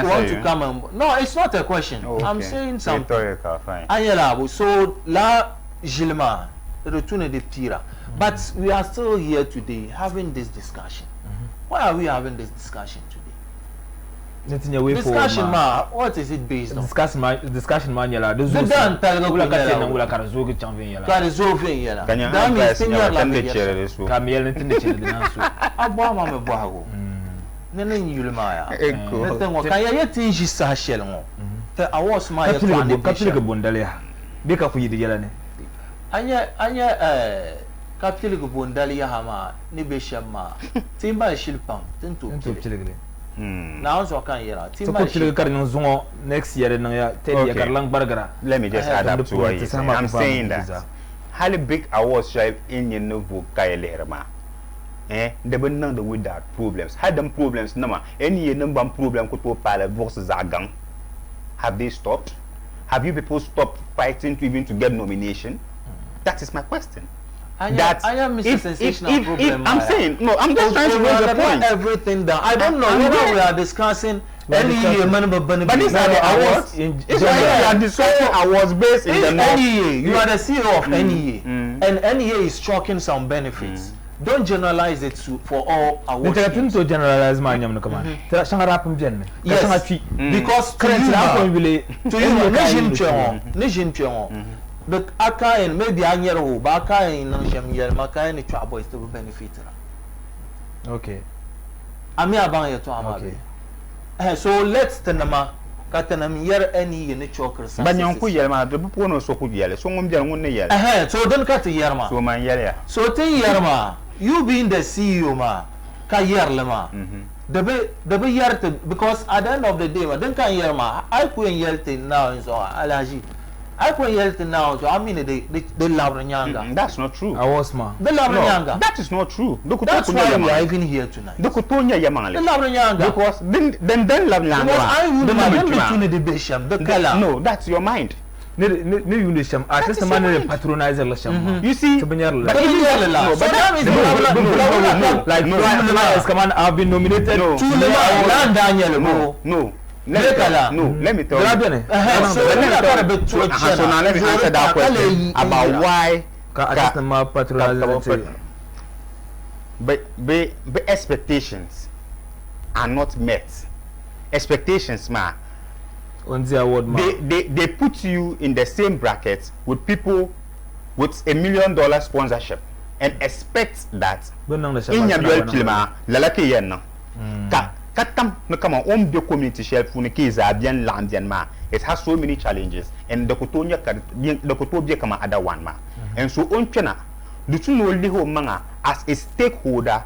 answer you? Come on? No, it's not a question. I'm saying something. Ayala, so La Gilma, the return de Tira. But we are still here today having this discussion. Why are we having this discussion today? Discussion, ma. What is it based on? Discussion, man. Yala. nene nyulma ya Eko. nete ngo kan ya tin ji sa shel ngo te awas ma ya to ane kapile ke bondale ya be ka fuyi digela ne anya kapile go bondali ya hama ni be shama timba shilpam tinto pile na on so kan yera so timba ko pile kar no zungo next year na ya te ya kar lang bargara Let me just add up to what you're saying. I'm saying that highly big awards shape in your novel Kayalerma. They were none without problems. Had them problems, no any number problem could go pile versus Zagang. Have they stopped? Have you people stopped fighting to even to get nomination? That is my question. I am Mr. Sensational problem. I'm saying no, I'm just trying to raise the point. Everything down. I don't know whether we are discussing NEA but these are the awards. It's why you are discussing awards based in the NEA. You are the CEO of NEA, and NEA is chalking some benefits. Don't generalize it for all awards. To generalize my name, come on. Yes, because to you, the aka and maybe anyero baka in shamyer maka and the boys to benefit. Okay. Ami abang to amabe. So let's tenama katanam yer any in the chokers. But you could yell, the Puno so could yell, so one yell. So don't cut the yerma. So man yell. So ten yerma, you being the CEO ma, ka yerlema. The be yerte because at the end of the day, ma don't can yerma. I put yelte now in so allergy. I put yelte now, so I mean the Labranyanga. That's not true. I was ma. The Labranyanga. That is not true. That's why we are even here tonight. The Kutonya Yamali. The Labranyanga. Because then Labranyanga. Because I would be the bishop, the color. No, that's your mind. Ne yundisham artist man patronizer la sham. You see, but that is like come on, I've been nominated to Daniel. No. Let me tell you. Let me answer that question about why but expectations are not met. Expectations, ma. On the award, they put you in the same bracket with people with $1 million sponsorship and expect that in your film, lalaki yen katam no come on the community shelf for the case bien land and ma. It has so many challenges and the Kotobia kama other one ma. And so on chena do you know liho manga as a stakeholder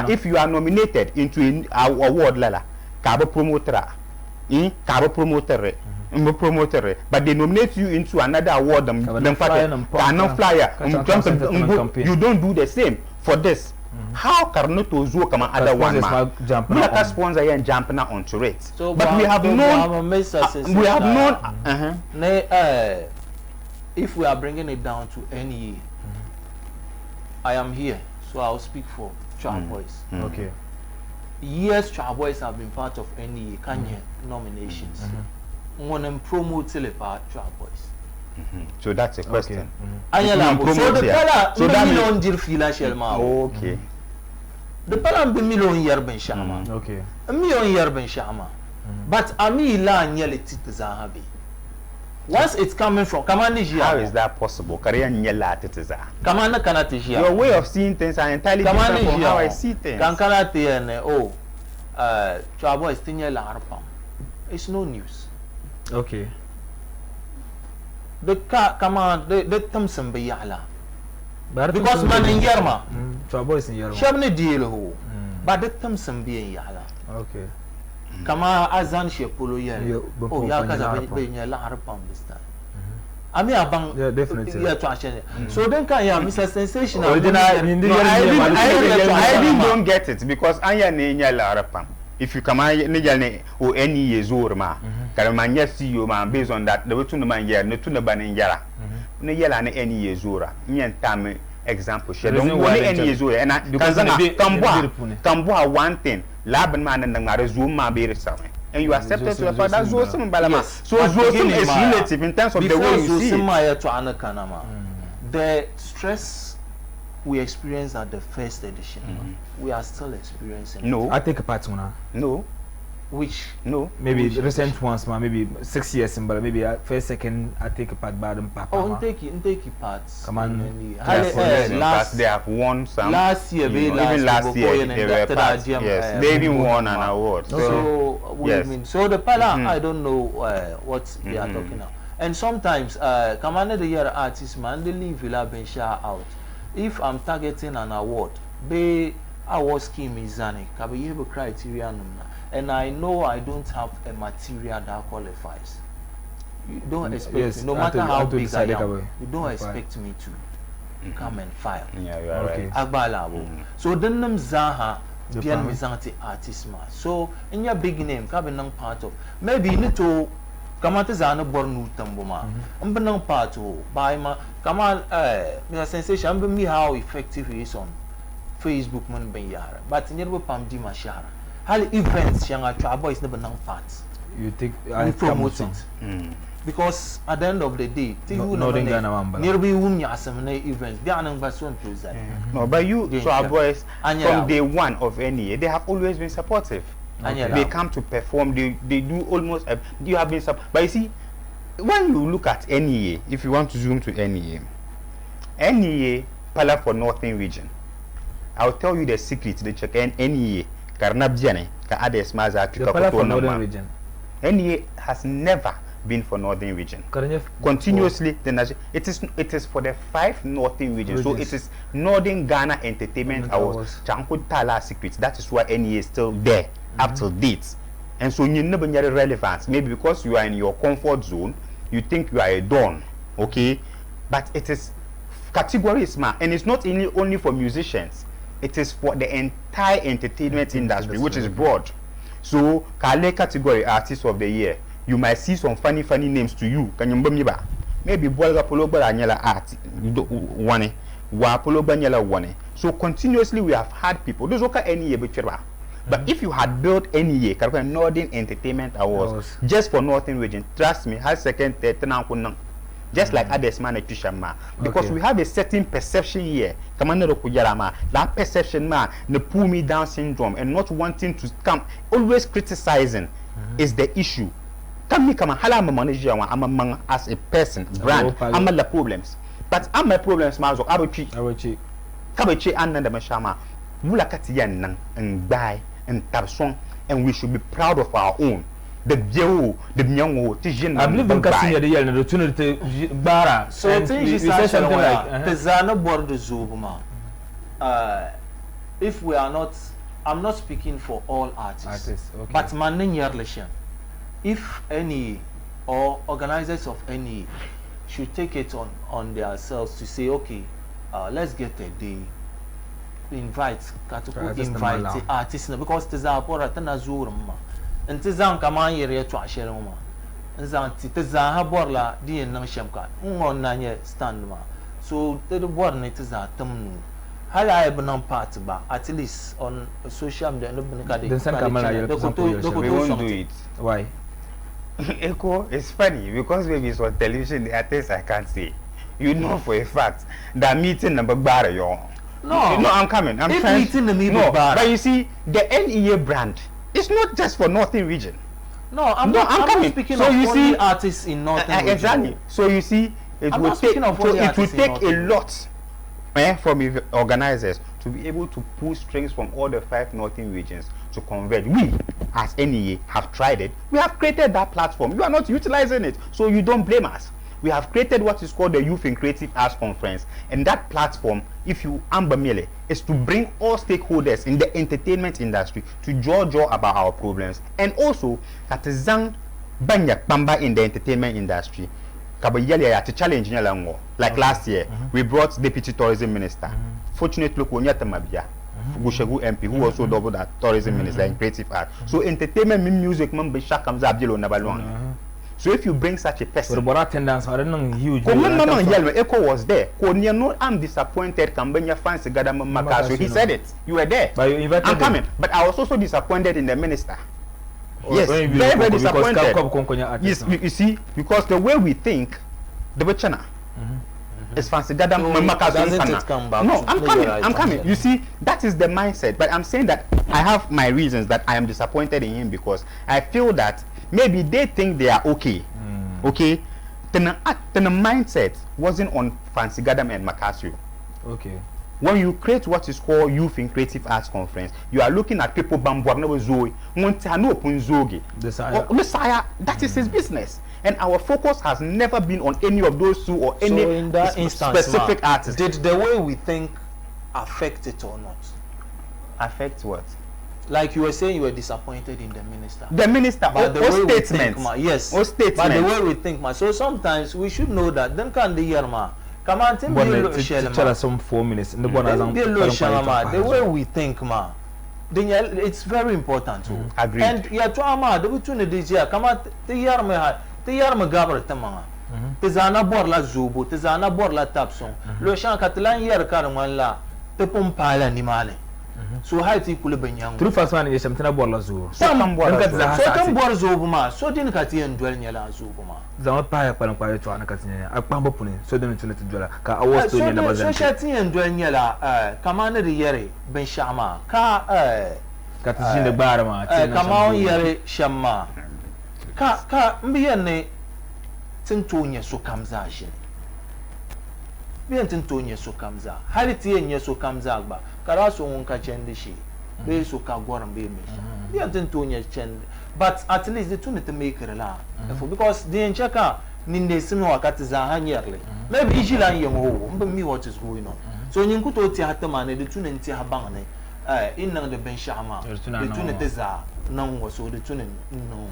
if you are nominated into an award lala kabo promoter but they nominate you into another award flyer you don't do the same for this. How Carnoto Zoo come other one man? We are sponsor and jumping onto it. So but we have known if we are bringing it down to NEA, I am here, so I'll speak for Child Boys. Okay. Yes, Child Boys have been part of NEA Kanye nominations. When I'm promoting the Child Boys. So that's a question. So the color, so that million dear fila shelma. Okay. The color be million year ben shama. Okay. A million year ben shama. But ami la nyele titizahabi. Once it's coming from Kamanija. How is that possible? Korean nyela titiza. Kamana kanatija. Your way of seeing things are entirely different from how I see things. Kankanati and Chabo is tinyela harpam. It's no news. Okay. The Thompson be yala. Because man in Yerma. Chabo is in Yerma. Shabne deal who. But the Thompson be yala. Okay. Kama azan shepolo yen. Oh, yakaza be yala harpam this time. I mean, abang. Yeah, definitely. Yeah, to so then can you Mr. Sensational? I don't get it because I am yala harpam. If you come or any years old, ma, Karamanya see you, man, based on that, the way to the man here, no to the ban in Yara. No yella any years old. Me and Tam example, she don't want any years old. And I Kambua one thing, Laban man and the Marazuma be something. And you accept it to a father, Zosum Balama. So Zosum is relative in terms of the way you see it. The stress we experienced at the first edition, we are still experiencing. No, I take a part now. No, Which No. Maybe Which- recent ones, man. Maybe 6 years in, but maybe first, second, I take a part bad and pack. take it parts. Come on. Last They have won some. last year, Even last year, they were part. Yes, they even won an award. So what do you yes. mean? So the pala, I don't know what they are talking about. And sometimes, come on, the year artist man, they leave will have been share out. If I'm targeting an award, be award scheme is zani, can be able criteria, and I know I don't have a material that qualifies. You don't expect Yes, me, no matter how big I am, away. you don't expect me to come and file. Yeah, you are right. Agbala so then them zaha pian mizanti artist ma. So in your big name, kabe nang part of maybe you need to kamate zana bornu tambuma. Nang part of by ma kamal my sensation ambe me how effective he is on Facebook man ben yara. But never pam di ma shara. Hal events shanga trouble is never nang part. You take We promote it. Because at the end of the day, Northern Ghana mamba. nearby events, they are not going to present. No, but you, so our boys, Anya. from day one of NEA, they have always been supportive. Anya. They come to perform, they do almost, you have been but you see, when you look at NEA, if you want to zoom to NEA, pala for Northern region. I'll tell you the secret, they check NEA, Karnabjane, Ka Ades Maza, The pala for Northern region. NEA has never been for Northern region. Continuously, it is for the 5 Northern regions. So it is Northern Ghana Entertainment Awards. Chanko Tala secret. That is why NEA is still there up till date. And so you never get relevance. Maybe because you are in your comfort zone, you think you are a don, okay? But it is category smart, and it's not only for musicians. It is for the entire entertainment industry, which is broad. So, Kale category artist of the year. You might see some funny names to you. Can you remember? Maybe Bolga Poloba Anyala art one Wa Poloba Anyala one. So continuously we have had people. Those okay NEA but if you had built NEA, Northern Entertainment Awards, just for Northern region, trust me, has second, third, just like others man because we have a certain perception here. That perception man, the pull me down syndrome and not wanting to come, always criticizing is the issue. Come hala manager I'm among as a person, brand, I'm the problems. But I'm my problems, Mazo, Abuchi, Kabachi, and the Mashama, Mulakatian and buy and tabsong, and we should be proud of our own. The Joe, the Nyongo, Tijin, I believe in Cassia the year and the opportunity Bara. So things is something like Tezana Bordo Zubuma. If we are not, I'm not speaking for all artists, okay. But Manin Yarlishan. If any or organizers of any should take it on themselves to say, okay, let's get a day, invite the artists because Tezapora Tanazurma and Tezan Kaman area to Asheroma and Zanti Tezaha Borla, dear Nanshamka, on Nanya Standma. So the word it is a Tamnu. Hala Ebenon part ba at least on social media. We won't do it. Why? Echo, it's funny because maybe it's on television, the artists I can't say. You know for a fact that meeting number bar yo. No, I'm coming. I'm trying. Meeting the no, but you see, the NEA brand is not just for Northern region. No, I'm not speaking so of you see, artists in Northern region. Exactly. So you see, it will take a lot from organizers to be able to pull strings from all the 5 Northern regions to converge. We, as NEA, have tried it. We have created that platform. You are not utilizing it, so you don't blame us. We have created what is called the Youth in Creative Arts Conference, and that platform, if you ambamele, is to bring all stakeholders in the entertainment industry to jaw about our problems, and also that is banya bamba in the entertainment industry. To challenge like last year, we brought Deputy Tourism Minister. Fortunately, Gushegu MP, who also doubled that tourism minister in creative art. So entertainment, music, comes up. So if you bring such a person, attendance, I don't know huge. Echo was there. I'm disappointed. Kambenya fans so he said it. You were there. But you invited I'm coming. But I was also disappointed in the minister. Yes, very disappointed. Yes, you see, because the way we think, the Bachana. It's fancy. That doesn't it come back? No, I'm coming. You see, that is the mindset. But I'm saying that I have my reasons that I am disappointed in him because I feel that maybe they think they are okay. Okay? Then the mindset wasn't on Fancy Gadam and Macasio. Okay. When you create what is called Youth in Creative Arts Conference, you are looking at people bambuagna zoe, Montano Punzogi. Messiah, that is his business. And our focus has never been on any of those two or any in that instance, specific artist. Did the way we think affect it or not? Affect what? Like you were saying, you were disappointed in the minister. The minister, but the way we think, yes. Or statement. But the way we think, so sometimes we should know that. Then can the year, come on, tell us some 4 minutes. The way we think, then it's very important too. Agreed. And yeah, the between this year, come on, the year me gabar tamanga. Tizana borla zubu, tizana borla tapson. Lo shan katilan year karmala, te pompala ni male. So how ti kule benyang. True first one is something about la zubu. So tam bor zubu ma, so din kati en duel nyala zubu ma. Zama pa ya kwa kwa yetu anakatinya. Akpambo puni, so din tune tujala. Ka awas to nyala bazan. So shati en duel nyala, kamane de yere ben shama. Ka katijin de barama. Kama yere shama. Ka mbiyane tintonya so kamza shine. Biyan tintonya so kamza. Haliti yenye so kamza ba. Karaso wonka chende shi. Be so ka gwaran be me. Biyan tintonya chende. But at least the tune to make it la. Because the encheka ninde sinu wakati za hanyerle. Maybe ijila yengo mbe me what is going on. So nyinkuto ti hatamane the tune nti habane. Inang de benshama. The tune teza nango so the tune no.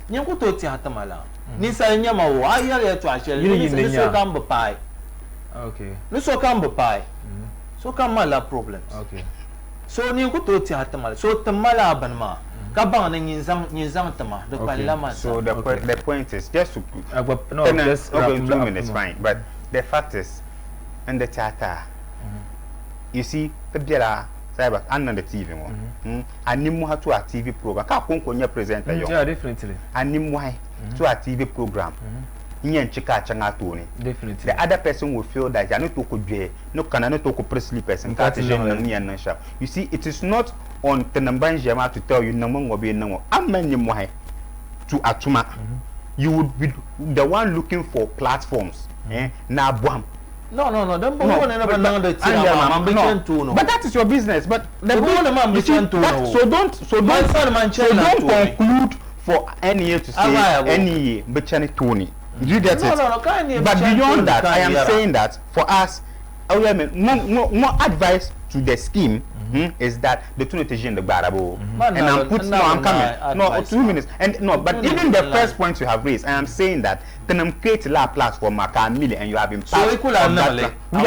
Nyankuto ti hatamala. Nisa nyama wo ayale to achele ni so kambo pai. Okay. Ni so kambo pai. So kamala problems. Okay. So nyankuto ti hatamala. So tamala banma. Kabang na nyinzang tama the parliament. So the point is just to just 2 minutes fine. But the fact is in the theater you see the biara cyber and on the TV one. Animu ha to a TV program. Ka konko nya presenter yo. Yeah, definitely. Animu why to a TV program. Nyen chika changa toni. Definitely. The other person will feel that you no to kudwe, no kana no to ko presley person. You see, it is not on Tenamban Jama to tell you no more be no. I'm many more to Atuma. You would be the one looking for platforms. Na bwam. No. Them never know the thing. But that is your business. But the so don't conclude for any year to say any year but Tony. Do you get it? No, but beyond that, I am saying that for us, more advice to the scheme is that the two in the barabo. And I'm coming. No, 2 minutes. And no, but even the first point you have raised, I am saying that then create a platform and you have impact. So we could have no,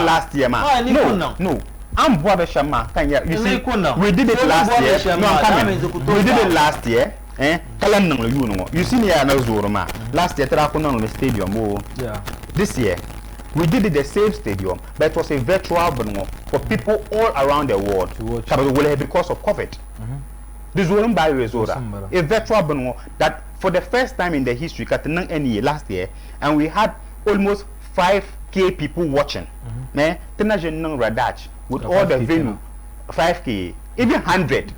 last year, man. No. I'm Boabe Shama. You see, we did it last year. No, I'm coming. We did it last year. You see me last year on stadium. Yeah. This year we did it the same stadium, but it was a virtual for people all around the world because of COVID. This wasn't by a virtual that for the first time in the history last year, and we had almost 5K people watching. With all the venue 5K, even 100.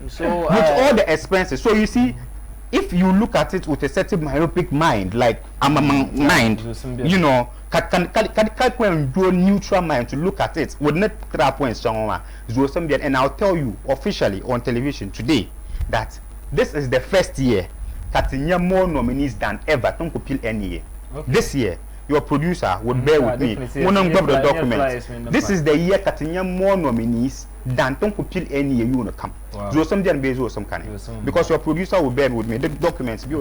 So with all the expenses. So you see, if you look at it with a certain myopic mind, like I'm a mind, you know, can do a neutral mind to look at it with not points. And I'll tell you officially on television today that this is the first year Katinya more nominees than ever. Don't compete any year. Okay. This year, your producer would bear with me. The documents. This is the year Katinya more nominees than don't compete any year you wanna come. So some some kind because your producer will bear with me. The documents be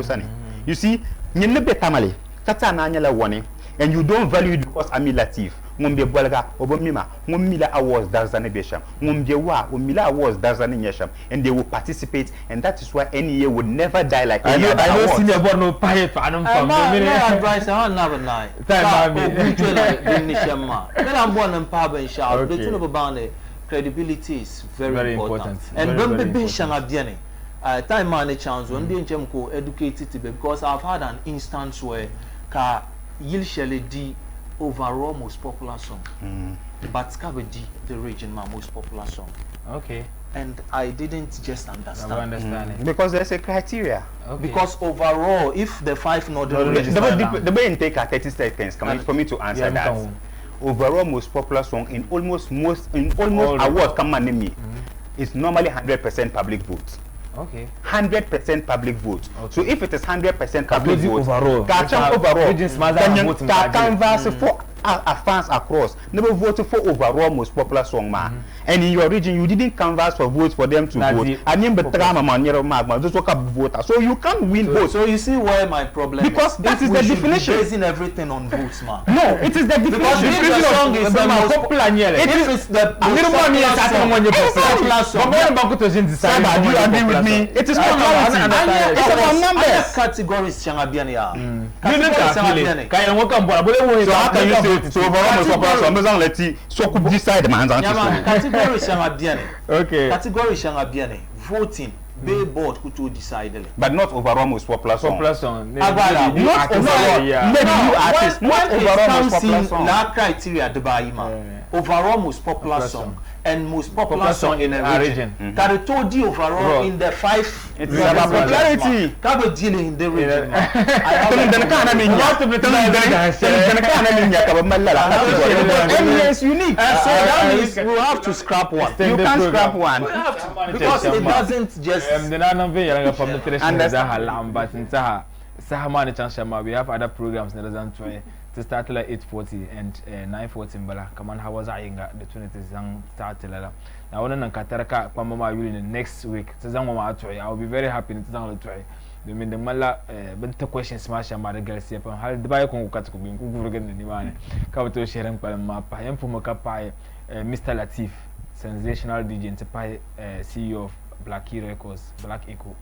you see, you never Tamale. Kata na nyala wani, and you don't value it because I'm latif. Ngombe bwalga obomima ngomila awards dazane besham ngombe wa omila awards dazane nyesham, and they will participate, and that is why any year would never die like I know senior board no pay for anum from the advice on never night time I'm born and pub and shout the tune of credibility is very important. And when the bisham abdiani time manage chance when the educated because I've had an instance where ka Yilshele di overall most popular song. But Skabedi, the region, my most popular song. Okay. And I didn't just understand. Because there's a criteria. Okay. Because overall, if the 5 northern regions, the way it take 30 seconds for me to answer that. Overall most popular song in almost award come on me is normally 100% public vote. Okay. 100% public vote. Okay. So if it is 100% public vote, overall, canvas for fans across never voted for overall most popular song man. And in your region you didn't canvas for votes for them to vote. I mean but just work up voter. So you can't win votes. So you see where my problem because is. that is the definition. Basing everything on votes, man. No, it is the definition. Because if the song is the most popular, it is the popular song. Do you agree with me? It is not clarity. It's about numbers. Categories changabiani ya. So how can you say so overall most popular song? I'm let's see. So could decide man. Categories changabiani. Okay. Categories changabiani. Voting. Billboard who decide. But not overall most popular song. Popular song. Not overall. Not overall most popular song. That criteria the Bahima. Overall most popular song. And most popular song in a region. That told you overall in the 5. It's about popularity. That will deal in the region. It's unique. So that means we have to scrap one. You can't scrap one. Because it doesn't just. We have other programs to start like 8:40 and 9:40 mbala kaman hawa za yinga the 20 zan start lala na wannan katarka kwa mama yuli next week zan mama atoy I will be very happy to zan atoy domin da malla ban ta questions ma sha ma da galsi fa har da bai kun ku katu ku gurgan ni ma ne ka wato shirin kwalan ma fa yan fu maka fa Mr Latif sensational DJ and CEO of Black Key Records Black Echo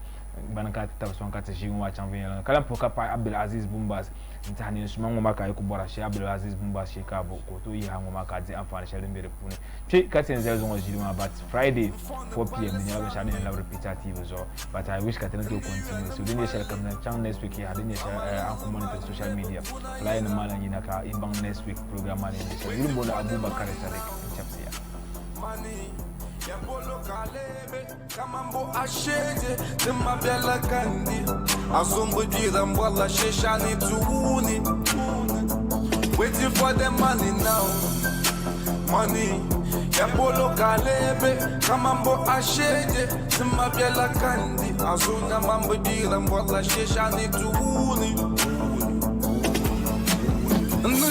banaka ta son ka ta shi wa can vin kalan fu ka fa Abdul Aziz Bumbas intani sumango maka yi kubora shi Abdul Aziz Bumbas shi ka bo ko to yi hango maka ji amfani shirin bere fune ce ka tin zai zo jima but Friday 4 p.m. ne ya sha ne na repeater TV zo but I wish ka tana to continue so dinne share kam na can next week ya dinne share an kuma monitor social media fly na malan yana ka ibang next week program ne da shi irin bola Abubakar Tarik chapsia Yabolo kalebe kamambo ashege tema bela kandi azumbu jira mbwala sheshani tuuni waiting for the money now money yabolo kalebe kamambo ashege tema bela kandi azuna mambo jira mbwala sheshani tuuni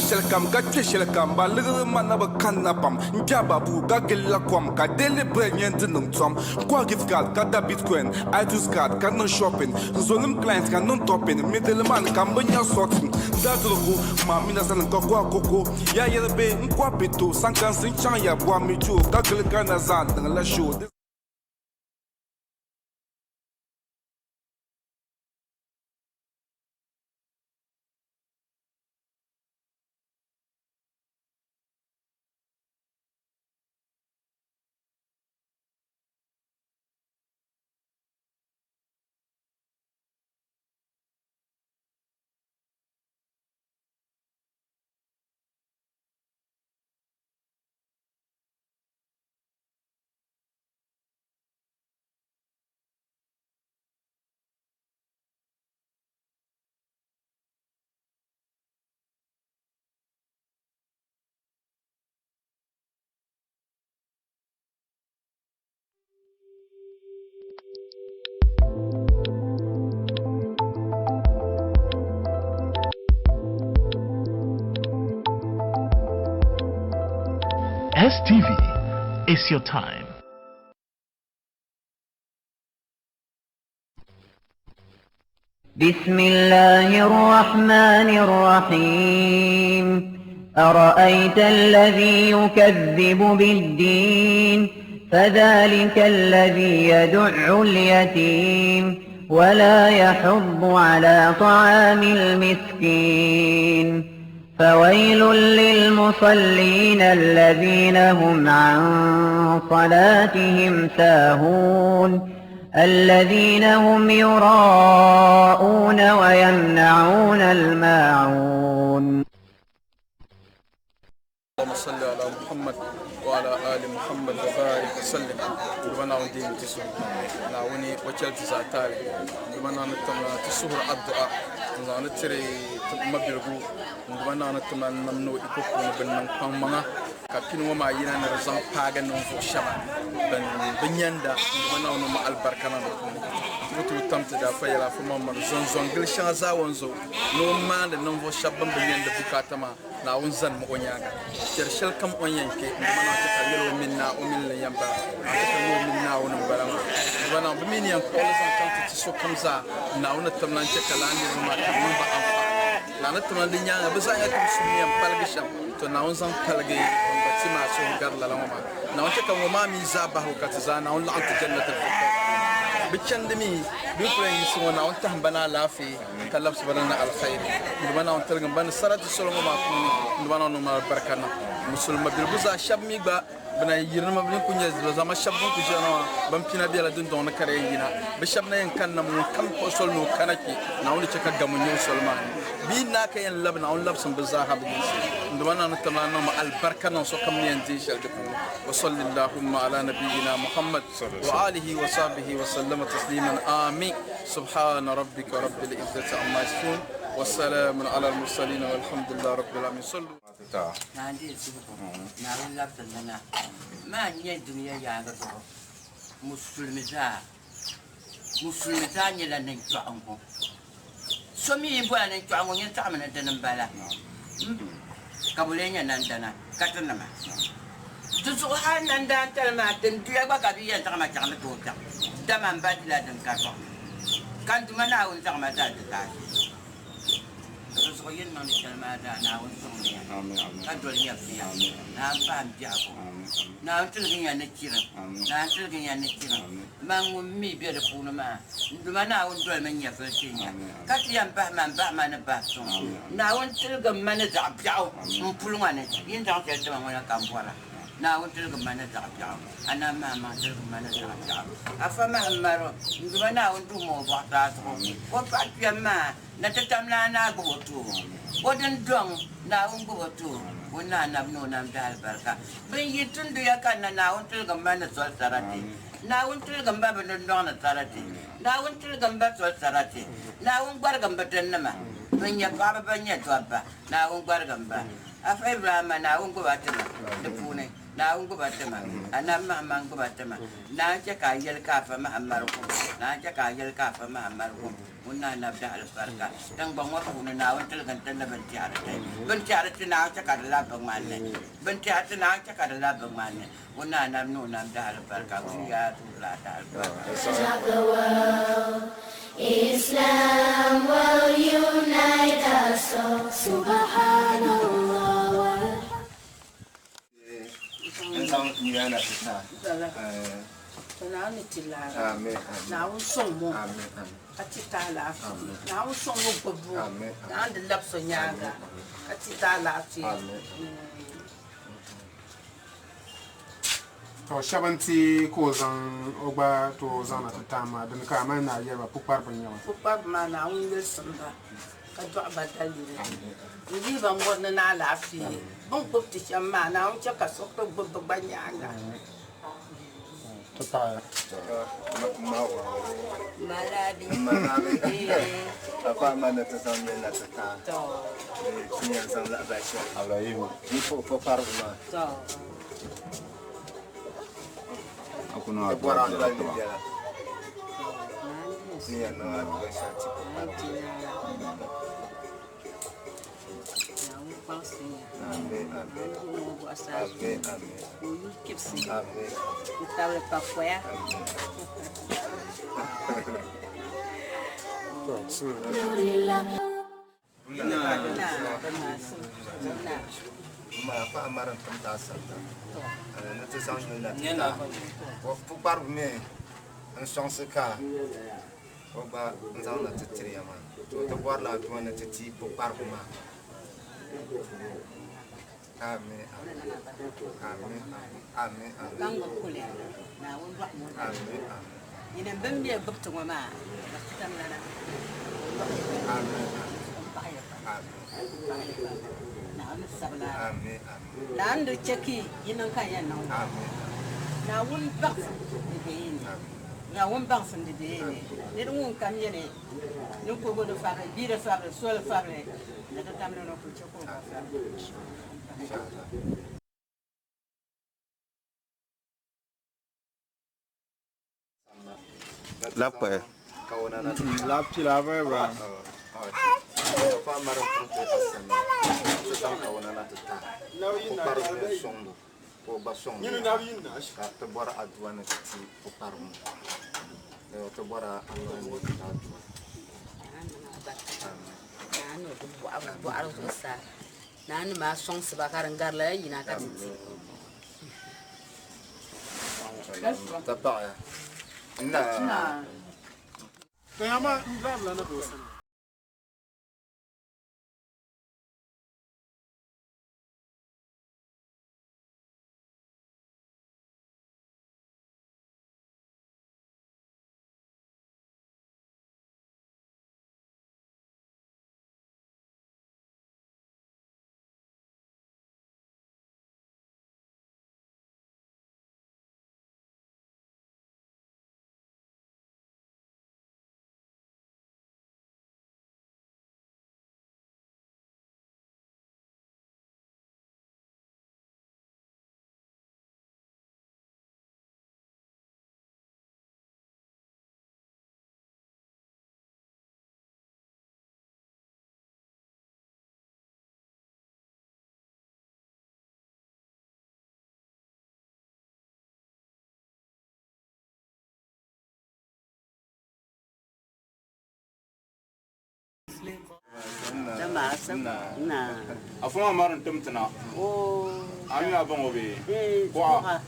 Shelkam gatche shelkam ba lere manaba kanapam njababu gagela kwam ka dele brenyen num tom kwa gift card ka da bitcoin iTunes card ka no shopping zonim clients ka non topping middle man kan banya sorting dadrugo ma mina san ka kwa koko ya yerbe nkwa pito sankan sin chan ya bwa mi jo gagel kana zan la show. STV is your time. بسم الله الرحمن الرحيم أرأيت الذي يكذب بالدين فذلك الذي يدع اليتيم ولا يحض على طعام المسكين فويل للمصلين الذين هم عن صلاتهم ساهون الذين هم يراءون ويمنعون الماعون آل محمد وبارك وسلم ربنا ودين تسوع ناوني وجل تزاتال ربنا نتمنى تسوع الدعاء نتري مبلغو ربنا نتمنى نمنو يكون بنن قمنا كابين وما ينا نرزان باغا نفو شبا بنياندا ربنا ونما البركة mutu tamta da fayala fuma man zon gil shaza wonzo no man no vo shabban binyen da bukata ma na wonzan mo onyaga tershel kam onyanke mana ta kayelo minna o min la yamba ta mo minna won barama bana bimin yan ko zan tamta ci so kamza na wona tamnan ce kalani ma ta mun ba amfa na na tamnan dinya ba za ya kam sumiyan palgisham to na wonzan palge on batima so gar la lama na wata kan ma mi zaba ho katza na won la'anta jannatul firdaus بتشندمي بيقولين يسوون أنت هم بنا لافي كلام سبحانه الخير بنا أنت لقم بنا سرت السلام معكم بنا نمر بركنا مسلم بالبزا شاب ميبا بنا يرنا بنا كنيز زما شاب كنجنا بمكنا بيلا دون دون كريينا بشابنا ينكن نمو كم كسول نو كناكي ناولي تكا جمونيو سلمان بينا كين لبنا أون لبسن بزاها بنيس بنا نتمنى نم البركة نصو كم ينتيش الجبن وصلى اللهم على نبينا محمد وآله وصحبه وسلم تسليما آمين سبحان ربك رب العزة عما يصفون والسلام على المرسلين والحمد لله رب العالمين صلوا نادي سبحان نعم لا تلنا ما هي الدنيا يا رب مسلمتا يلا نجعهم سمي يبغى نجعهم ينتعمنا تنبلا كابولين نندنا كاتنا ما تسوحان نندان تلما تنتيا بكابي ينتعم تعم توتا تمام بدلا تنكاتو كانت منا ونتعم تاتا تسوحين ما نتكلم هذا ناون سميا كدول يفيا نام فهم جاكو نام تلقيا نكيرا نام تلقيا نكيرا ما مي بيرفون ما عندما ناون دول من يفلسينيا كاتيام بحما نبحثون ناون تلقى ما نزعب جاو مبلوانا ينتعم تلقى ما نكامبورا ناون تلقى ما نزعب جاو أنا ما تلقى ما نزعب جاو أفهم مرو عندما ناون دومو بعطاتهم وبعد يما نتتملانا بوتو ودن دون ناون بوتو ونا نبنو نمدال بركة بين يتندو يكان ناون تلقى ما نزول سراتي ناون تلقى ما بندون سراتي ناون تلقى ما سول سراتي ناون برقم بتنما بين يبابا بين يتوابا ناون برقم با أفهم ناون بواتما دفوني ناون بواتما أنا ما بواتما ناجا كايل كافة ما أمركم ناجا كايل كافة ما أمركم ونا نبدأ الفرقة تنبغى وكونا ناون تلقى تنا بنتيارتي ناون تكاد لا بمانة بنتيارتي ناون تكاد لا بمانة ونا نبدأ الفرقة ويا تولا الفرقة Islam will unite us all. Subhanallah. Naani tilara. Naawu sɔŋmo. A ti taa laafee. Naawu sɔŋmo gbobo. Naan di labso nyaanga. A ti taa laafee. To shabanti ko zan ogba to zan na tama dan ka ma na yaba pupar ban yawa. Pupar ma na wunde samba. Ka do abadali. Ndi ban wonna na laafee. Bon ko ti shamma na wun ka sokto gbobo banyanga. Maladi. Apa mana tersambil nak tekan? Ini yang sangat baik. Allah ibu. Ini popar rumah. Aku nak buat lagi dia. Ini yang nak buat satu popar. Amin, amin. Amin, amin. Amin. Kita boleh pakai ya. Apa amaran pentasan? Nanti sangat nak. Popar ni, ansong sekar. Oba ansong nak ceri ama. Tu buat lah tu nak ceri popar rumah. Amin. Amin. Amin. Bangga kuliah. Nah, untuk mu. Amin. Ini benda betul mama. Kita mana? Amin. Amin. na sabla la ndo cheki yinan kan yan nan na wun bak de yin na wun bak sun de yin ne wun kan yene ni ko go do fa bi de fa so le fa ne da tamno no ko choko ba fa Lapwe. Lapti lava bra. Fa maro prote asema. Sasa kaona na tata. O paro sondo. O basong. Yinu na yinna. Ka to bora adwana ti o paro. To bora anwana ti adwa. Nanu bu aro sa. Nanu ma song se bakaran garla yina ka titi. Tapa ya. Nah. Kaya ma ndabla na dosa. Sama na. Afuma marin tumtuna. Oh. Ami abon obi. Kwa.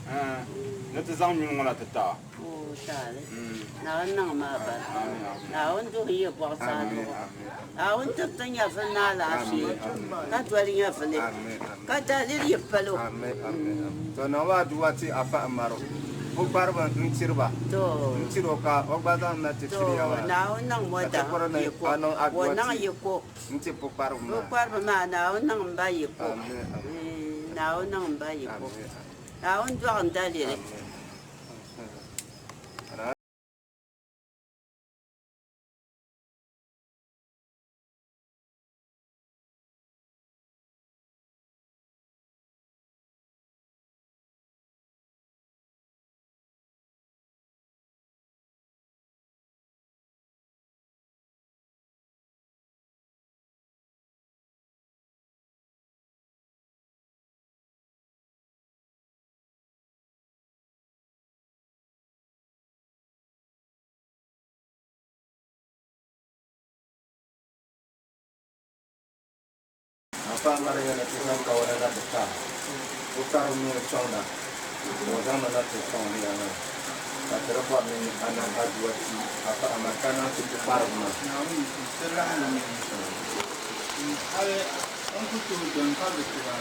Nati zang mi ngona tata. Oh, tale. Na nang ma ba. Na on do hier bo sa do. Na on to tanya fa na la fi. Ka to ri ya fa le. Ka ta ri palo. Amen. To na wa duwati afa amaro. Bu barba nchirba. To. Nchiroka ogbaza na titiriya wa. Na on nang mo da. Wo nang yeko. Nchi bu barba. Bu barba ma na on nang ba yeko. Na on nang ba yeko. Na on do an dalire. Apa Maria na tinggal kawan na tata. Bukan rumah cona. Orang mana tu cona ni ana. Kata apa ni ana adua si apa amakan tu parma. Ale aku tu dan pada tu lah.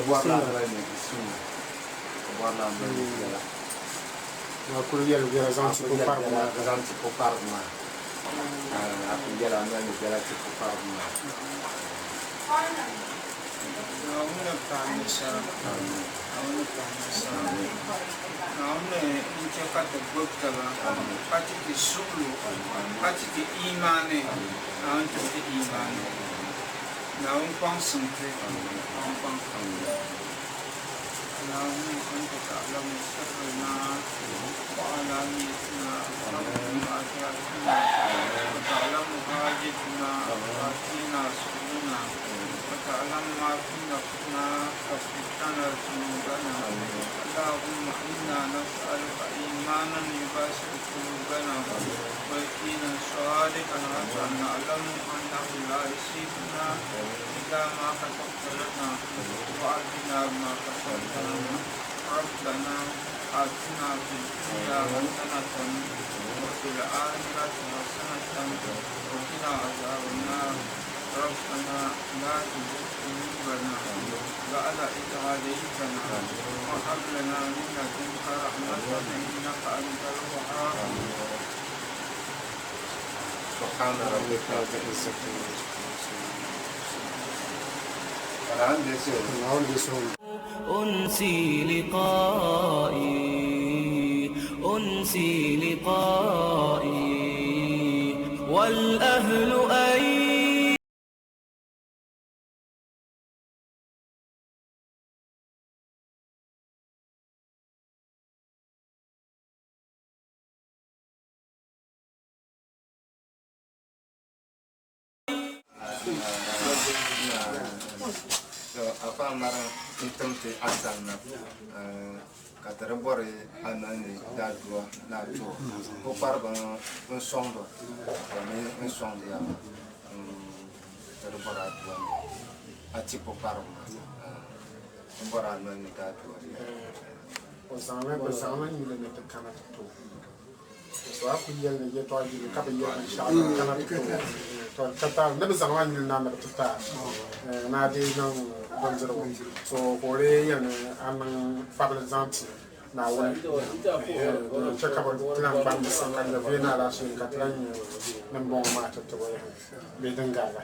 Buatlah lain semua. Buatlah bela. Aku lihat dia zanci parma. Zanci parma. Aku jalan lagi jalan cukup parma. Nauna pamisa. Nauna pamisa. Nauna ince kata bukta ba. Pati ki sulu. Pati ki imane. Nauna ki imane. Nauna pang sengke. Nauna pang. Nauna anta ta'lam sirrina wa alaniyatna wa ta'lamu hajatna wa atina suluna وتعلم ما في نفسنا فاغفر لنا ذنوبنا اللهم انا نسالك ايمانا يباشر قلوبنا ويقينا صادقا حتى نعلم انه لا يصيبنا الا ما كتبت لنا وارنا ما كتبت لنا ربنا اتنا في الدنيا حسنه وفي الاخره حسنه وقنا عذاب النار ربنا لا تزغ قلوبنا بعد إذ هديتنا وهب لنا من لدنك رحمة إنك أنت الوهاب سبحان ربك رب العزة أنسي لقائي والأهل أين apa mara intamte asalna katara bore anani dadwa na to ko parba un sondo ni un sondo ya katara bora adwa ati ko parba bora anani dadwa Osama ni le mete kana to so aku yel ne je to ji ka be yel inshallah kana to kata ne be zama ni na na to ta na de no don zero so for yan an fable zanti na won check up plan ban san la de vena la so ka plan ne bon ma to to be dangala